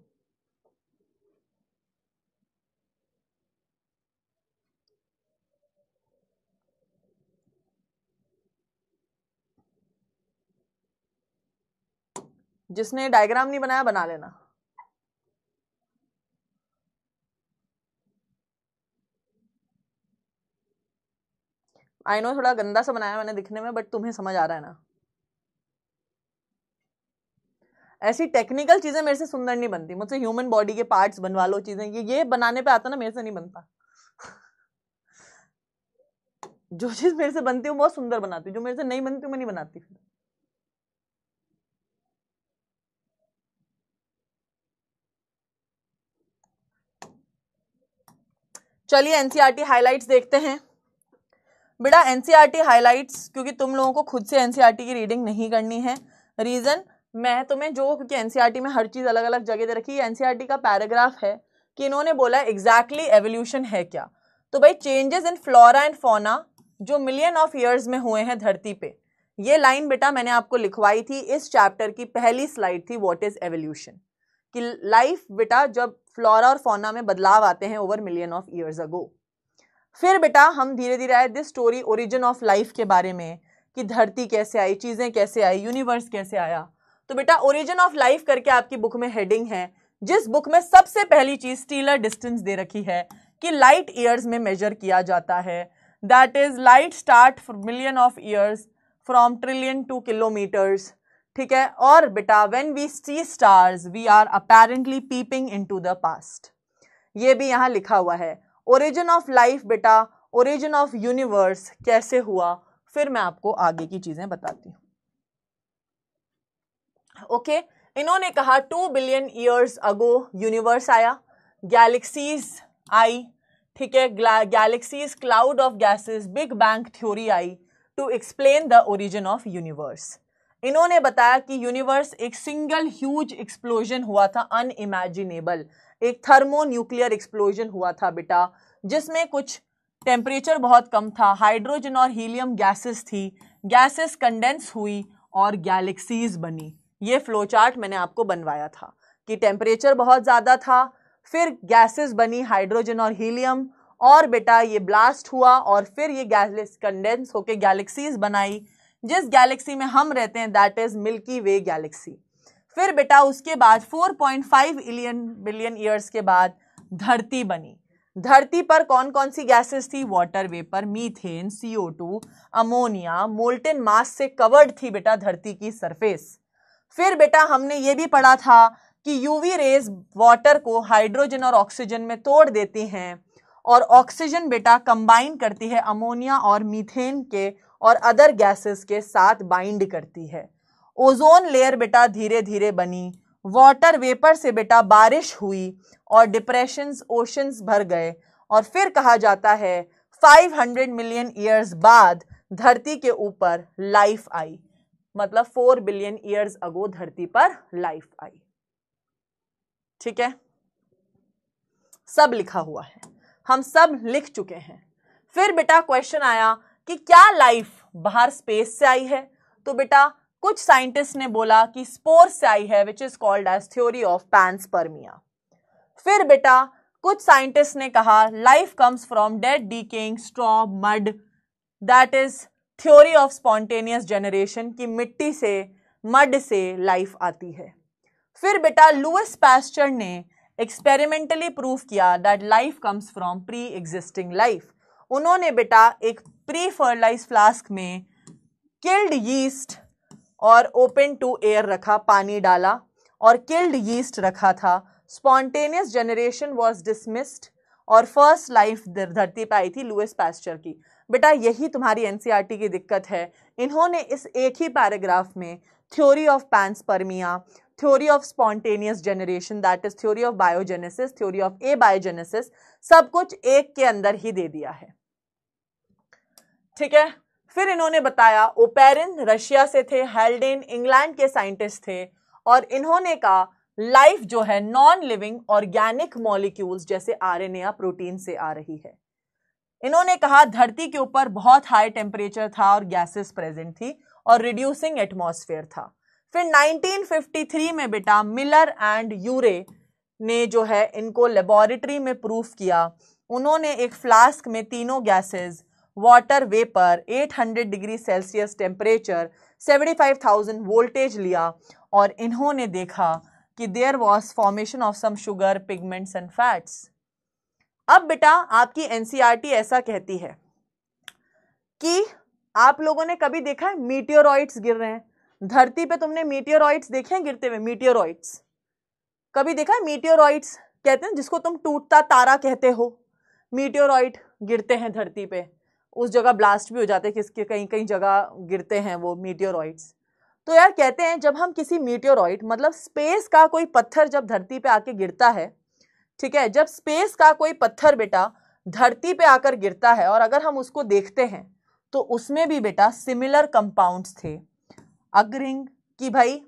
जिसने डायग्राम नहीं बनाया बना लेना। आई नो थोड़ा गंदा सा बनाया मैंने दिखने में, बट तुम्हें समझ आ रहा है ना। ऐसी टेक्निकल चीजें मेरे से सुंदर नहीं बनती, मुझसे ह्यूमन बॉडी के पार्ट्स बनवा लो चीजें, ये बनाने पे आता ना, मेरे से नहीं बनता। जो चीज मेरे से बनती हूँ बहुत सुंदर बनाती हूँ, जो मेरे से नहीं बनती हूँ मैं नहीं बनाती। फिर चलिए एनसीईआरटी हाइलाइट्स देखते हैं बेटा। एनसीईआरटी हाइलाइट्स, क्योंकि तुम लोगों को खुद से एनसीईआरटी की रीडिंग नहीं करनी है, रीजन मैं तुम्हें जो, क्योंकि एनसीईआरटी में हर चीज अलग अलग जगह दे रखी है। एनसीईआरटी का पैराग्राफ है कि इन्होंने बोला एग्जैक्टली एवोल्यूशन है क्या। तो भाई changes in flora and fauna जो मिलियन ऑफ ईयर्स में हुए हैं धरती पे, ये लाइन बेटा मैंने आपको लिखवाई थी, इस चैप्टर की पहली स्लाइड थी, व्हाट इज एवोल्यूशन, कि लाइफ बेटा जब फ्लोरा और फौना में बदलाव आते हैं over million of years ago. फिर बेटा हम धीरे धीरे आए this story origin of life के बारे में, कि धरती कैसे आई, चीजें कैसे आई, यूनिवर्स कैसे आया। तो बेटा ओरिजिन ऑफ लाइफ करके आपकी बुक में हेडिंग है, जिस बुक में सबसे पहली चीज स्टीलर डिस्टेंस दे रखी है कि लाइट ईयर्स में मेजर किया जाता है। That is light start from million of years from trillion to kilometres, ठीक है। और बेटा when we see stars we are apparently peeping into the past, ये भी यहां लिखा हुआ है। ओरिजिन ऑफ लाइफ बेटा, ओरिजिन ऑफ यूनिवर्स कैसे हुआ, फिर मैं आपको आगे की चीजें बताती हूं। ओके इन्होंने कहा 2 बिलियन ईयर्स अगो यूनिवर्स आया, गैलेक्सीज आई, ठीक है, galaxies, cloud of gases, big bang theory आई to explain the origin of universe. इन्होंने बताया कि यूनिवर्स एक सिंगल ह्यूज एक्सप्लोजन हुआ था, अनइमेजिनेबल, एक थर्मोन्यूक्लियर एक्सप्लोजन हुआ था बेटा, जिसमें कुछ टेम्परेचर बहुत कम था, हाइड्रोजन और हीलियम गैसेस थी, गैसेस कंडेंस हुई और गैलेक्सीज बनी। ये फ्लो चार्ट मैंने आपको बनवाया था कि टेम्परेचर बहुत ज्यादा था, फिर गैसेस बनी हाइड्रोजन और हीलियम, और बेटा ये ब्लास्ट हुआ और फिर ये गैस कंडेंस होके गैलेक्सीज बनाई। जिस गैलेक्सी में हम रहते हैं that is milky way Galaxy. फिर बेटा उसके बाद 4.5 बिलियन ईयर्स के बाद धरती बनी। धरती पर कौन कौन सी गैसेस थी, water vapour, methane, CO2, ammonia, molten mass से कवर्ड थी बेटा धरती की सरफेस। फिर बेटा हमने ये भी पढ़ा था कि यूवी रेज वाटर को हाइड्रोजन और ऑक्सीजन में तोड़ देती हैं, और ऑक्सीजन बेटा कंबाइन करती है अमोनिया और मीथेन के और अदर गैसेस के साथ बाइंड करती है। ओजोन लेयर बेटा धीरे धीरे बनी, वाटर वेपर से बेटा बारिश हुई और डिप्रेशंस, ओशंस भर गए, और फिर कहा जाता है 500 मिलियन ईयर्स बाद धरती के ऊपर लाइफ आई। मतलब 4 बिलियन ईयर्स अगो धरती पर लाइफ आई। ठीक है, सब लिखा हुआ है, हम सब लिख चुके हैं। फिर बेटा क्वेश्चन आया कि क्या लाइफ बाहर स्पेस से आई है? तो बेटा कुछ साइंटिस्ट ने बोला कि स्पोर से आई है, which is called as theory of panspermia. फिर बेटा कुछ साइंटिस्ट ने कहा life comes from dead decaying straw mud, that is theory of spontaneous generation, की मिट्टी से मड से लाइफ आती है। फिर बेटा लुइस पास्चर ने एक्सपेरिमेंटली प्रूव किया that life comes from pre existing life. उन्होंने बेटा एक प्री फर्टिलाइज फ्लास्क में किल्ड यीस्ट और ओपन टू एयर रखा, पानी डाला और किल्ड यीस्ट रखा था। स्पॉन्टेनियस जनरेशन वाज डिसमिस्ड और फर्स्ट लाइफ धरती पर आई थी लुइस पास्चर की। बेटा यही तुम्हारी एनसीईआरटी की दिक्कत है, इन्होंने इस एक ही पैराग्राफ में theory of panspermia, theory of spontaneous generation that is theory of biogenesis, theory of abiogenesis, सब कुछ एक के अंदर ही दे दिया है। ठीक है, फिर इन्होंने बताया ओपेरिन रशिया से थे, हेल्डेन इंग्लैंड के साइंटिस्ट थे, और इन्होंने कहा लाइफ जो है नॉन लिविंग ऑर्गेनिक मॉलिक्यूल्स जैसे आरएनए या प्रोटीन से आ रही है। इन्होंने कहा धरती के ऊपर बहुत हाई टेम्परेचर था और गैसेस प्रेजेंट थी और रिड्यूसिंग एटमॉस्फेयर था। फिर 1953 में बेटा मिलर एंड यूरे ने जो है इनको लेबोरेटरी में प्रूफ किया। उन्होंने एक फ्लास्क में तीनों gases, water vapour, 800 degree Celsius temperature, 75,000 voltage लिया और इन्होंने देखा कि there was formation of some sugar, pigments and fats. अब बेटा आपकी एनसीईआरटी ऐसा कहती है कि आप लोगों ने कभी देखा है मीटियोरॉइड्स गिर रहे हैं धरती पे? तुमने मीटियोरॉइड्स देखे हैं गिरते हुए? मीटियोरॉइड्स कभी देखा है? मीटियोरॉइड्स कहते हैं जिसको तुम टूटता तारा कहते हो। मीटियोरॉइड गिरते हैं धरती पे, उस जगह ब्लास्ट भी हो जाते हैं, किसके कहीं कहीं जगह गिरते हैं वो मीटियोरॉइड्स। तो यार कहते हैं जब हम किसी मीटियोरॉइड मतलब स्पेस का कोई पत्थर जब धरती पे आके गिरता है, ठीक है, जब स्पेस का कोई पत्थर बेटा धरती पे आकर गिरता है और अगर हम उसको देखते हैं तो उसमें भी बेटा सिमिलर कंपाउंड्स थे अग्रिंग कि भाई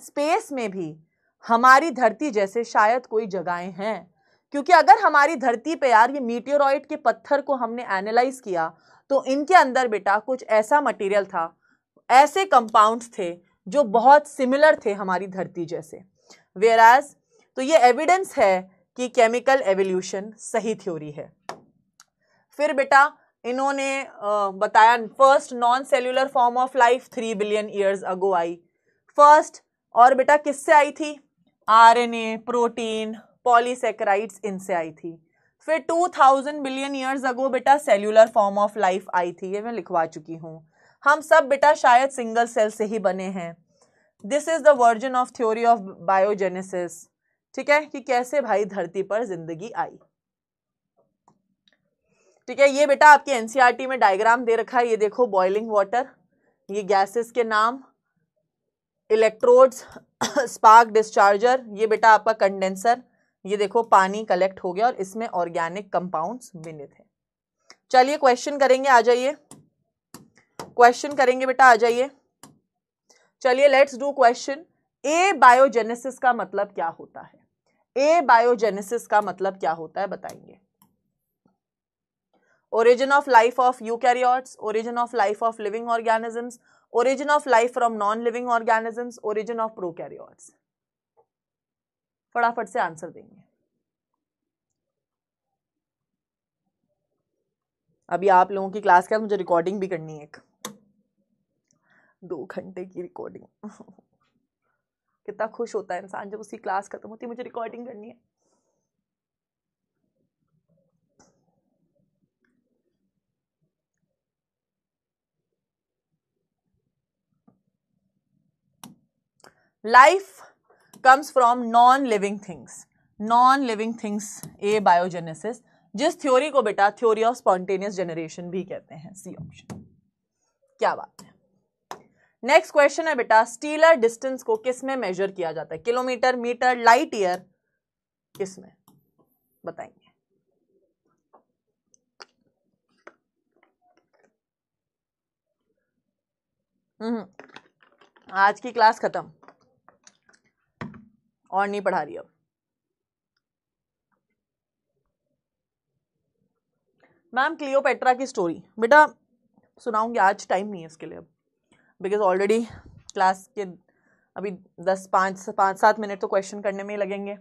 स्पेस में भी हमारी धरती जैसे शायद कोई जगहें हैं। क्योंकि अगर हमारी धरती पे यार ये मीटियोरॉइड के पत्थर को हमने एनालाइज किया तो इनके अंदर बेटा कुछ ऐसा मटेरियल था, ऐसे कंपाउंड्स थे जो बहुत सिमिलर थे हमारी धरती जैसे। वेयरएज तो ये एविडेंस है कि केमिकल एवोल्यूशन सही थ्योरी है। फिर बेटा इन्होंने बताया first non cellular form of life 3 billion years ago I first, और बेटा किससे आई थी? आरएनए, प्रोटीन, पॉलीसेकेराइड्स, इनसे आई थी। फिर 2000 बिलियन ईयर्स अगो बेटा cellular form of life I थी, ये मैं लिखवा चुकी हूँ। हम सब बेटा शायद सिंगल सेल से ही बने हैं। This is the version of theory of biogenesis, ठीक है, कि कैसे भाई धरती पर जिंदगी आई। ठीक है, ये बेटा आपके एनसीईआरटी में डायग्राम दे रखा है, ये देखो बॉइलिंग वाटर, ये गैसेस के नाम, इलेक्ट्रोड्स, स्पार्क डिस्चार्जर, ये बेटा आपका कंडेंसर, ये देखो पानी कलेक्ट हो गया और इसमें ऑर्गेनिक कंपाउंड्स मिले थे। चलिए क्वेश्चन करेंगे, आ जाइए क्वेश्चन करेंगे बेटा, आ जाइए। चलिए let's do question. A biogenesis का मतलब क्या होता है? ए बायोजेनेसिस का मतलब क्या होता है बताएंगे? Origin of life of eukaryotes, origin of life of living organisms, origin of life from non-living organisms, origin of prokaryotes। फटाफट से आंसर देंगे। अभी आप लोगों की क्लास का मुझे रिकॉर्डिंग भी करनी है, एक 2 घंटे की रिकॉर्डिंग। कितना खुश होता है इंसान जब उसकी क्लास खत्म होती है, मुझे रिकॉर्डिंग करनी है। Life comes from non living things, non living things A biogenesis, जिस थ्योरी को बेटा थ्योरी ऑफ स्पॉन्टेनियस जनरेशन भी कहते हैं, सी ऑप्शन। क्या बात है। नेक्स्ट क्वेश्चन है बेटा स्टीलर डिस्टेंस को किस में मेजर किया जाता है? किलोमीटर, मीटर, लाइट ईयर, किस में बताएंगे? आज की क्लास खत्म, और नहीं पढ़ा रही अब। मैम क्लियोपेट्रा की स्टोरी बेटा सुनाऊंगी, आज टाइम नहीं है इसके लिए अब, बिकॉज ऑलरेडी क्लास के अभी 5-7 मिनट तो क्वेश्चन करने में ही लगेंगे,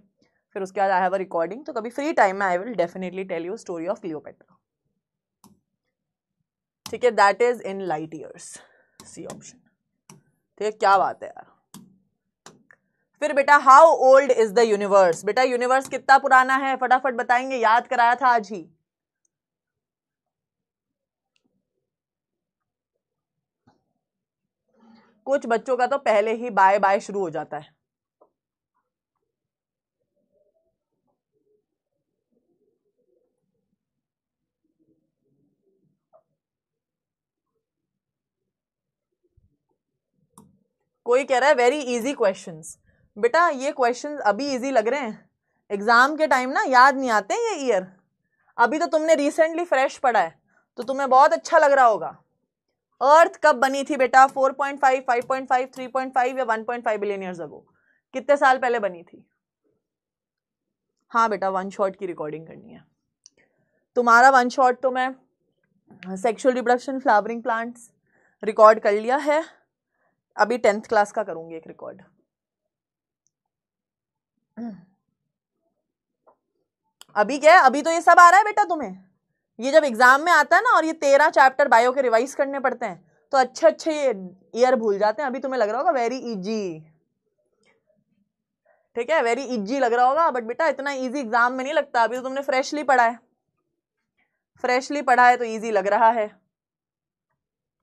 फिर उसके बाद आई हैव अ रिकॉर्डिंग, तो कभी फ्री टाइम में I will definitely tell you story of Cleopatra. ठीक है, that is in light years, C option. ठीक है, क्या बात है यार। फिर बेटा how old is the universe, बेटा यूनिवर्स कितना पुराना है, फटाफट बताएंगे, याद कराया था आज ही। कुछ बच्चों का तो पहले ही बाय बाय शुरू हो जाता है। कोई कह रहा है वेरी इजी क्वेश्चंस, बेटा ये क्वेश्चंस अभी इजी लग रहे हैं, एग्जाम के टाइम ना याद नहीं आते ये ईयर। अभी तो तुमने रिसेंटली फ्रेश पढ़ा है तो तुम्हें बहुत अच्छा लग रहा होगा। अर्थ कब बनी थी बेटा, 4.5, 5.5, 3.5 या 1.5 बिलियन ईयर्स अगो, कितने साल पहले बनी थी? हाँ बेटा, वन शॉट की रिकॉर्डिंग करनी है तुम्हारा। वन शॉट तो मैं sexual reproduction flowering plants record कर लिया है, अभी 10th क्लास का करूंगी एक रिकॉर्ड। अभी क्या है, अभी तो ये सब आ रहा है बेटा तुम्हें, ये जब एग्जाम में आता है ना और ये 13 चैप्टर बायो के रिवाइज करने पड़ते हैं तो अच्छे अच्छे ये ईयर भूल जाते हैं। अभी तुम्हें लग रहा होगा वेरी इजी, ठीक है, वेरी इजी लग रहा होगा, बट बेटा इतना इजी एग्जाम में नहीं लगता। अभी तो तुमने फ्रेशली पढ़ा है, फ्रेशली पढ़ा है तो इजी लग रहा है,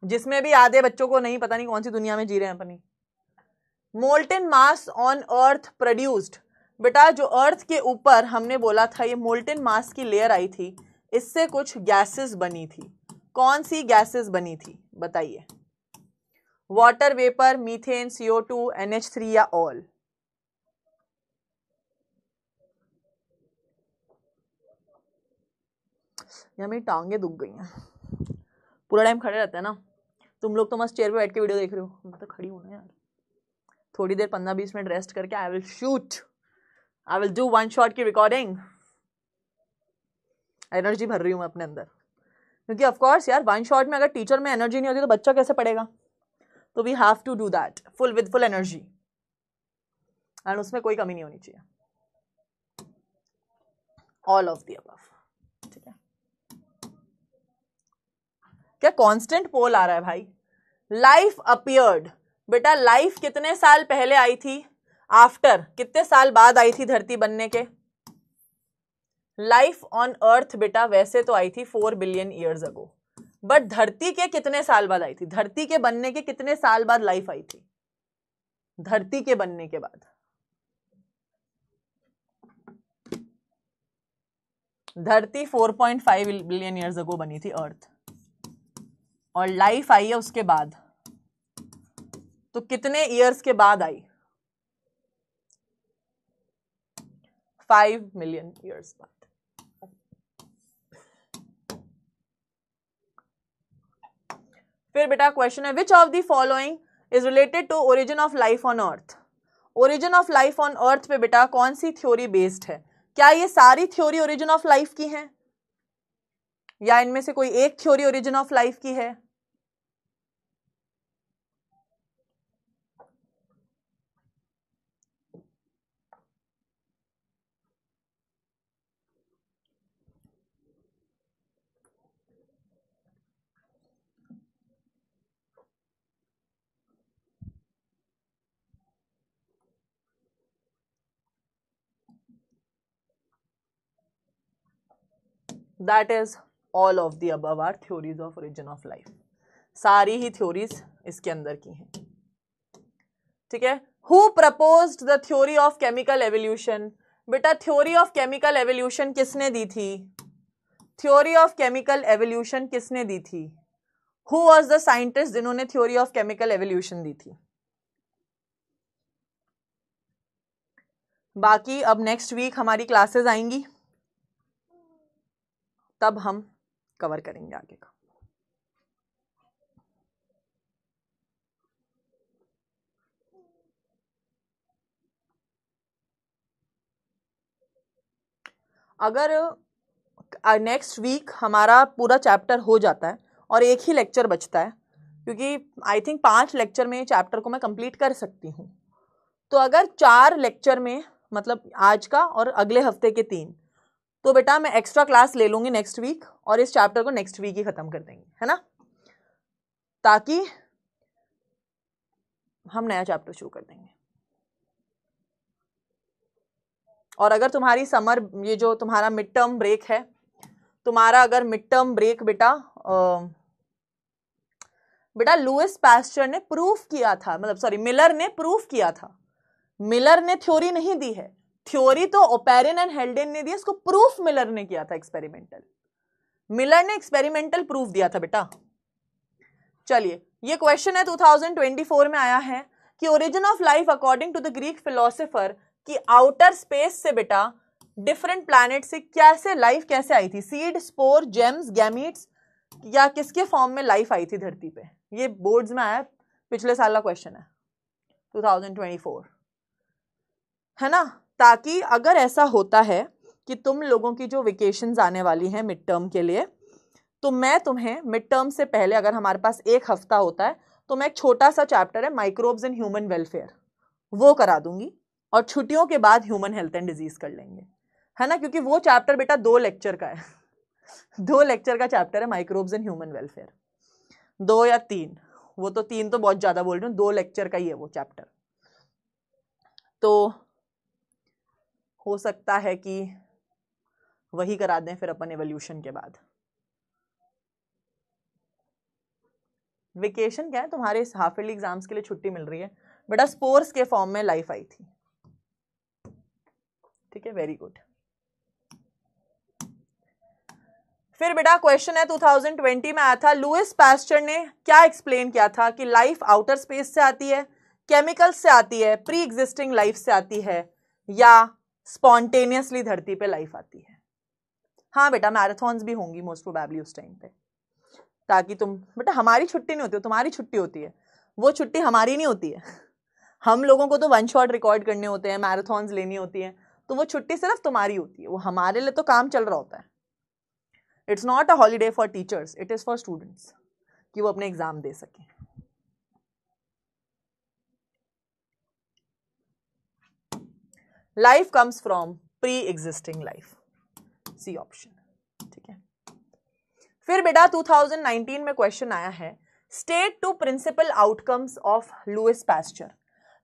जिसमें भी आधे बच्चों को नहीं, पता नहीं कौन सी दुनिया में जी रहे हैं अपनी। Molten mass on earth produced, बेटा जो अर्थ के ऊपर हमने बोला था ये मोल्टेन मास की लेयर आई थी, इससे कुछ गैसेस बनी थी। कौन सी गैसेस बनी थी बताइए? Water vapour, methane, CO2, NH3 या ऑल? यार मेरी टांगे दुख गई हैं, पूरा टाइम खड़े रहते हैं ना, तुम लोग तो मस्त चेयर पे बैठ के वीडियो देख रहे हो, मैं तो खड़ी हूं ना यार। थोड़ी देर 15-20 मिनट रेस्ट करके I will do one shot की रिकॉर्डिंग। एनर्जी भर रही हूँ मैं अपने अंदर, क्योंकि ऑफ कोर्स यार वन शॉट में अगर टीचर में एनर्जी नहीं होती तो बच्चा कैसे पढ़ेगा, तो we have to do that with full energy, and उसमें कोई कमी नहीं होनी चाहिए। ऑल ऑफ द अबव, ठीक है। क्या कांस्टेंट पोल आ रहा है भाई? लाइफ अपीयर्ड, बेटा लाइफ कितने साल पहले आई थी, आफ्टर कितने साल बाद आई थी धरती बनने के? लाइफ ऑन अर्थ बेटा वैसे तो आई थी 4 बिलियन ईयर्स अगो, बट धरती के कितने साल बाद आई थी? धरती के बनने के कितने साल बाद लाइफ आई थी? धरती के बनने के बाद धरती 4.5 बिलियन ईयर्स अगो बनी थी अर्थ, और लाइफ आई है उसके बाद, तो कितने ईयर्स के बाद आई? 5 मिलियन ईयर्स बाद। फिर बेटा क्वेश्चन है, which of the following is related to origin of life on earth? Origin of life on earth पे बेटा कौन सी थ्योरी बेस्ड है? क्या ये सारी थ्योरी ओरिजिन ऑफ लाइफ की है, या इनमें से कोई एक थ्योरी ओरिजिन ऑफ लाइफ की है? That is all of the above are theories of origin of life, सारी ही थ्योरीज इसके अंदर की हैं, ठीक है। Who proposed the theory of chemical evolution? बेटा थ्योरी ऑफ केमिकल एवोल्यूशन किसने दी थी? थ्योरी ऑफ केमिकल एवोल्यूशन किसने दी थी? हु वाज द साइंटिस्ट जिन्होंने थ्योरी ऑफ केमिकल एवोल्यूशन दी थी? बाकी अब नेक्स्ट वीक हमारी क्लासेस आएंगी, तब हम कवर करेंगे आगे का। अगर नेक्स्ट वीक हमारा पूरा चैप्टर हो जाता है और एक ही लेक्चर बचता है, क्योंकि आई थिंक 5 लेक्चर में चैप्टर को मैं कंप्लीट कर सकती हूँ, तो अगर 4 लेक्चर में मतलब आज का और अगले हफ्ते के 3, तो बेटा मैं एक्स्ट्रा क्लास ले लूंगी नेक्स्ट वीक और इस चैप्टर को नेक्स्ट वीक ही खत्म कर देंगे, है ना, ताकि हम नया चैप्टर शुरू कर देंगे। और अगर तुम्हारी समर, ये जो तुम्हारा मिड टर्म ब्रेक है, तुम्हारा अगर मिड टर्म ब्रेक बेटा लुइस पास्चर ने प्रूफ किया था, मतलब सॉरी मिलर ने प्रूफ किया था, मिलर ने थ्योरी नहीं दी है, थ्योरी तो ओपेरिन एंड हेल्डेन ने दी, इसको प्रूफ मिलर ने किया था एक्सपेरिमेंटल, मिलर ने एक्सपेरिमेंटल प्रूफ दिया था बेटा। चलिए ये क्वेश्चन है 2024 में आया है कि origin of life according to the Greek philosopher कि आउटर स्पेस से बेटा डिफरेंट प्लैनेट से कैसे लाइफ कैसे आई थी, सीड, स्पोर, जेम्स, गैमीट्स या किसके फॉर्म में लाइफ आई थी धरती पे। ये बोर्ड्स में आया, पिछले साल का क्वेश्चन है 2024, है ना। ताकि अगर ऐसा होता है कि तुम लोगों की जो वेकेशंस आने वाली हैं मिड टर्म के लिए, तो मैं तुम्हें मिड टर्म से पहले अगर हमारे पास एक हफ्ता होता है तो मैं एक छोटा सा चैप्टर है माइक्रोब्स इन ह्यूमन वेलफेयर वो करा दूंगी और छुट्टियों के बाद ह्यूमन हेल्थ एंड डिजीज कर लेंगे, है ना, क्योंकि वो चैप्टर बेटा 2 लेक्चर का है 2 लेक्चर का चैप्टर है माइक्रोब्स इन ह्यूमन वेलफेयर, 2 या 3, वो तो 3 तो बहुत ज्यादा बोल रही हूँ, 2 लेक्चर का ही है वो चैप्टर। तो हो सकता है कि वही करा दें फिर अपन एवोल्यूशन के बाद। वेकेशन क्या है, तुम्हारे इस हाफ ईयरली एग्जाम्स के लिए छुट्टी मिल रही है बेटा, स्पोर्स के फॉर्म में लाइफ आई थी, ठीक है, वेरी गुड। फिर बेटा क्वेश्चन है 2020 में आया था, लुइस पास्चर ने क्या एक्सप्लेन किया था कि लाइफ आउटर स्पेस से आती है, केमिकल्स से आती है, प्री एग्जिस्टिंग लाइफ से आती है, या स्पॉन्टेनियसली धरती पे लाइफ आती है। हाँ बेटा मैराथॉन्स भी होंगी मोस्ट प्रोबेबली उस टाइम पे, ताकि तुम बेटा, हमारी छुट्टी नहीं होती, तुम्हारी छुट्टी होती है, वो छुट्टी हमारी नहीं होती है हम लोगों को तो 1 शॉट रिकॉर्ड करने होते हैं, मैराथॉन्स लेनी होती है, तो वो छुट्टी सिर्फ तुम्हारी होती है, वो हमारे लिए तो काम चल रहा होता है। It's not a holiday for teachers, it is for students कि वो अपने एग्जाम दे सकें। Life comes from pre existing life, C option, ठीक है। फिर बेटा 2019 में क्वेश्चन आया है, state 2 principal outcomes of Louis Pasteur.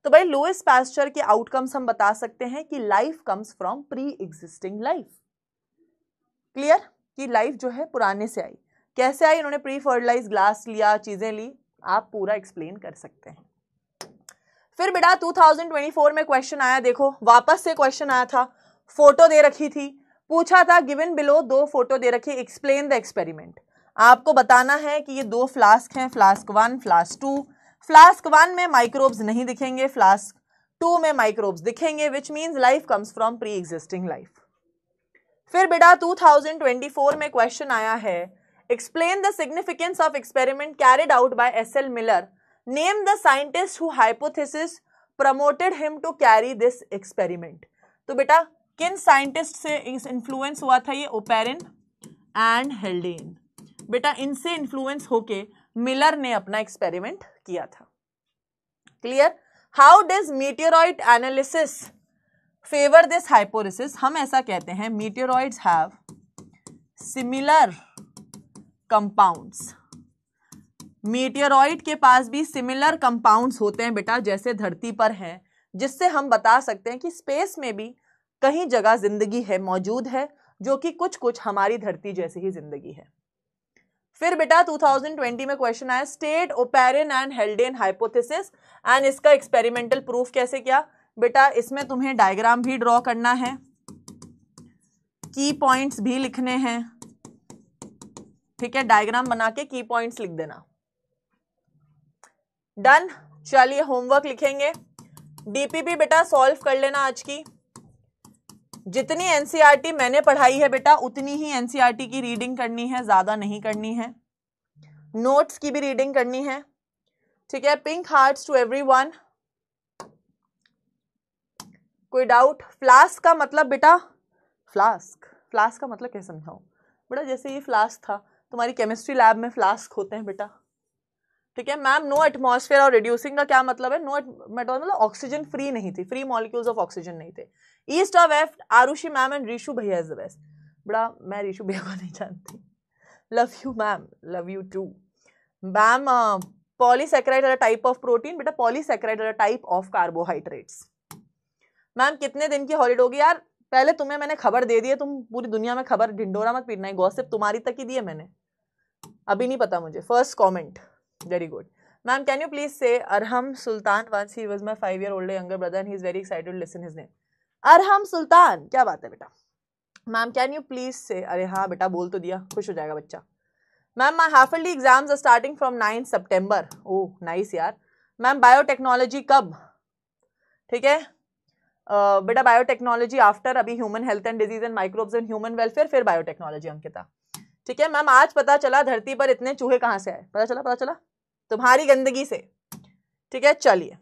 तो भाई लुइस पास्चर के आउटकम्स हम बता सकते हैं कि life comes from pre existing life, clear, कि लाइफ जो है पुराने से आई, कैसे आई, उन्होंने प्री फर्टिलाइज ग्लास लिया, चीजें ली, आप पूरा एक्सप्लेन कर सकते हैं। फिर बेटा 2024 में क्वेश्चन आया, देखो वापस से क्वेश्चन आया था, फोटो दे रखी थी, पूछा था गिवन बिलो 2 फोटो दे रखी, एक्सप्लेन द एक्सपेरिमेंट। आपको बताना है कि ये 2 फ्लास्क हैं, फ्लास्क 1, फ्लास्क 2। फ्लास्क 1 में माइक्रोब्स नहीं दिखेंगे, फ्लास्क 2 में माइक्रोब्स दिखेंगे, which means life comes from pre existing life. फिर बेटा 2024 में क्वेश्चन आया है, explain the significance of experiment carried out by S L. Miller, name the scientist who hypothesis promoted him to carry this experiment. तो बेटा किन scientist से influence हुआ था ये, ओपेरिन एंड हेल्डेन, बेटा इनसे इन्फ्लुएंस होके मिलर ने अपना एक्सपेरिमेंट किया था, clear. How does meteoroid analysis favour this hypothesis, हम ऐसा कहते हैं meteoroids have similar compounds, meteoroid के पास भी सिमिलर कंपाउंड्स होते हैं बेटा जैसे धरती पर हैं, जिससे हम बता सकते हैं कि स्पेस में भी कहीं जगह जिंदगी है, मौजूद है, जो कि कुछ कुछ हमारी धरती जैसी ही जिंदगी है। फिर बेटा 2020 में क्वेश्चन आया, state Oparin and हेल्डेन hypothesis and इसका एक्सपेरिमेंटल प्रूफ कैसे किया। बेटा इसमें तुम्हें डायग्राम भी ड्रॉ करना है, की पॉइंट्स भी लिखने हैं, ठीक है, डायग्राम बना के की पॉइंट्स लिख देना। डन, चलिए होमवर्क लिखेंगे, डीपीपी बेटा सॉल्व कर लेना आज की। जितनी एनसीईआरटी मैंने पढ़ाई है बेटा उतनी ही एनसीईआरटी की रीडिंग करनी है, ज्यादा नहीं करनी है, नोट्स की भी रीडिंग करनी है, ठीक है। Pink hearts to everyone. कोई डाउट? फ्लास्क का मतलब बेटा फ्लास्क, फ्लास्क का मतलब कैसे समझाऊं बेटा, जैसे ये फ्लास्क था, तुम्हारी केमिस्ट्री लैब में फ्लास्क होते हैं बेटा, ठीक है मैम। नो एटमॉस्फेयर और रिड्यूसिंग का क्या मतलब है, नो मतलब ऑक्सीजन फ्री नहीं थी, फ्री मॉलिक्यूल्स ऑफ ऑक्सीजन नहीं थे। ईस्ट और west, Arushi ma'am and Rishu भैया इज द बेस्ट। बड़ा मैं रीशु भैया को नहीं जानती, love you ma'am, love you too ma'am. Polysaccharide are a type of protein, बेटा polysaccharide are a type of carbohydrates. Ma'am कितने दिन की हॉलीडे होगी, यार पहले तुम्हें मैंने खबर दे दी है, तुम पूरी दुनिया में खबर ढिंडोरा मत पीटना है, गॉसिप तुम्हारी तक ही दी है मैंने, अभी नहीं पता मुझे। First comment, very good ma'am. Can you please say Arham Sultan once he was my 5-year-old younger brother and he is very excited to listen his name। Arham सुल्तान, क्या बात है बेटा। मैम कैन यू प्लीज से, अरे हाँ बेटा बोल तो दिया, खुश हो जाएगा बच्चा। Ma'am my half yearly exams are starting from 9 सितंबर। ओह नाइस यार। मैम बायोटेक्नोलॉजी कब, ठीक है बेटा बायोटेक्नोलॉजी आफ्टर, अभी human health and disease and microbes and human welfare, फिर बायोटेक्नोलॉजी अंकिता, ठीक है मैम। आज पता चला धरती पर इतने चूहे कहाँ से आए, पता चला तुम्हारी गंदगी से, ठीक है चलिए,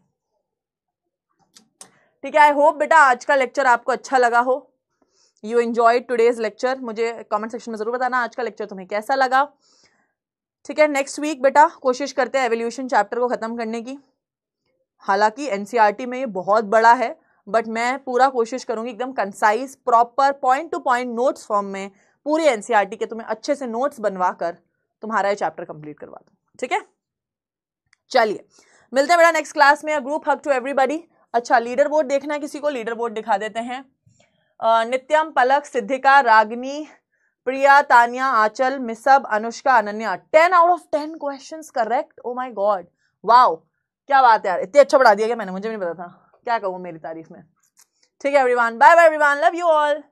ठीक है। आई होप बेटा आज का लेक्चर आपको अच्छा लगा हो, यू एंजॉयड टुडेज लेक्चर। मुझे कमेंट सेक्शन में जरूर बताना आज का लेक्चर तुम्हें कैसा लगा, ठीक है। नेक्स्ट वीक बेटा कोशिश करते हैं एवोल्यूशन चैप्टर को खत्म करने की, हालांकि एनसीईआरटी में ये बहुत बड़ा है, बट मैं पूरा कोशिश करूंगी एकदम concise proper point two point notes form में पूरी एनसीईआरटी के तुम्हें अच्छे से नोट्स बनवा कर तुम्हारा ये चैप्टर कंप्लीट करवा दूं, ठीक है। चलिए मिलते हैं बेटा नेक्स्ट क्लास में। Group hug to everybody. अच्छा लीडर बोर्ड देखना है किसी को, लीडर बोर्ड दिखा देते हैं। Nityam, Palak, Siddhika, Ragini, Priya, Tania, Anchal, Misab, Anushka, Ananya 10 out of 10 questions correct. Oh my God, wow क्या बात है यार, इतने अच्छा पढ़ा दिया क्या मैंने, मुझे भी नहीं पता था, क्या कहूँ मेरी तारीफ में। ठीक है everyone, bye bye everyone, love you all.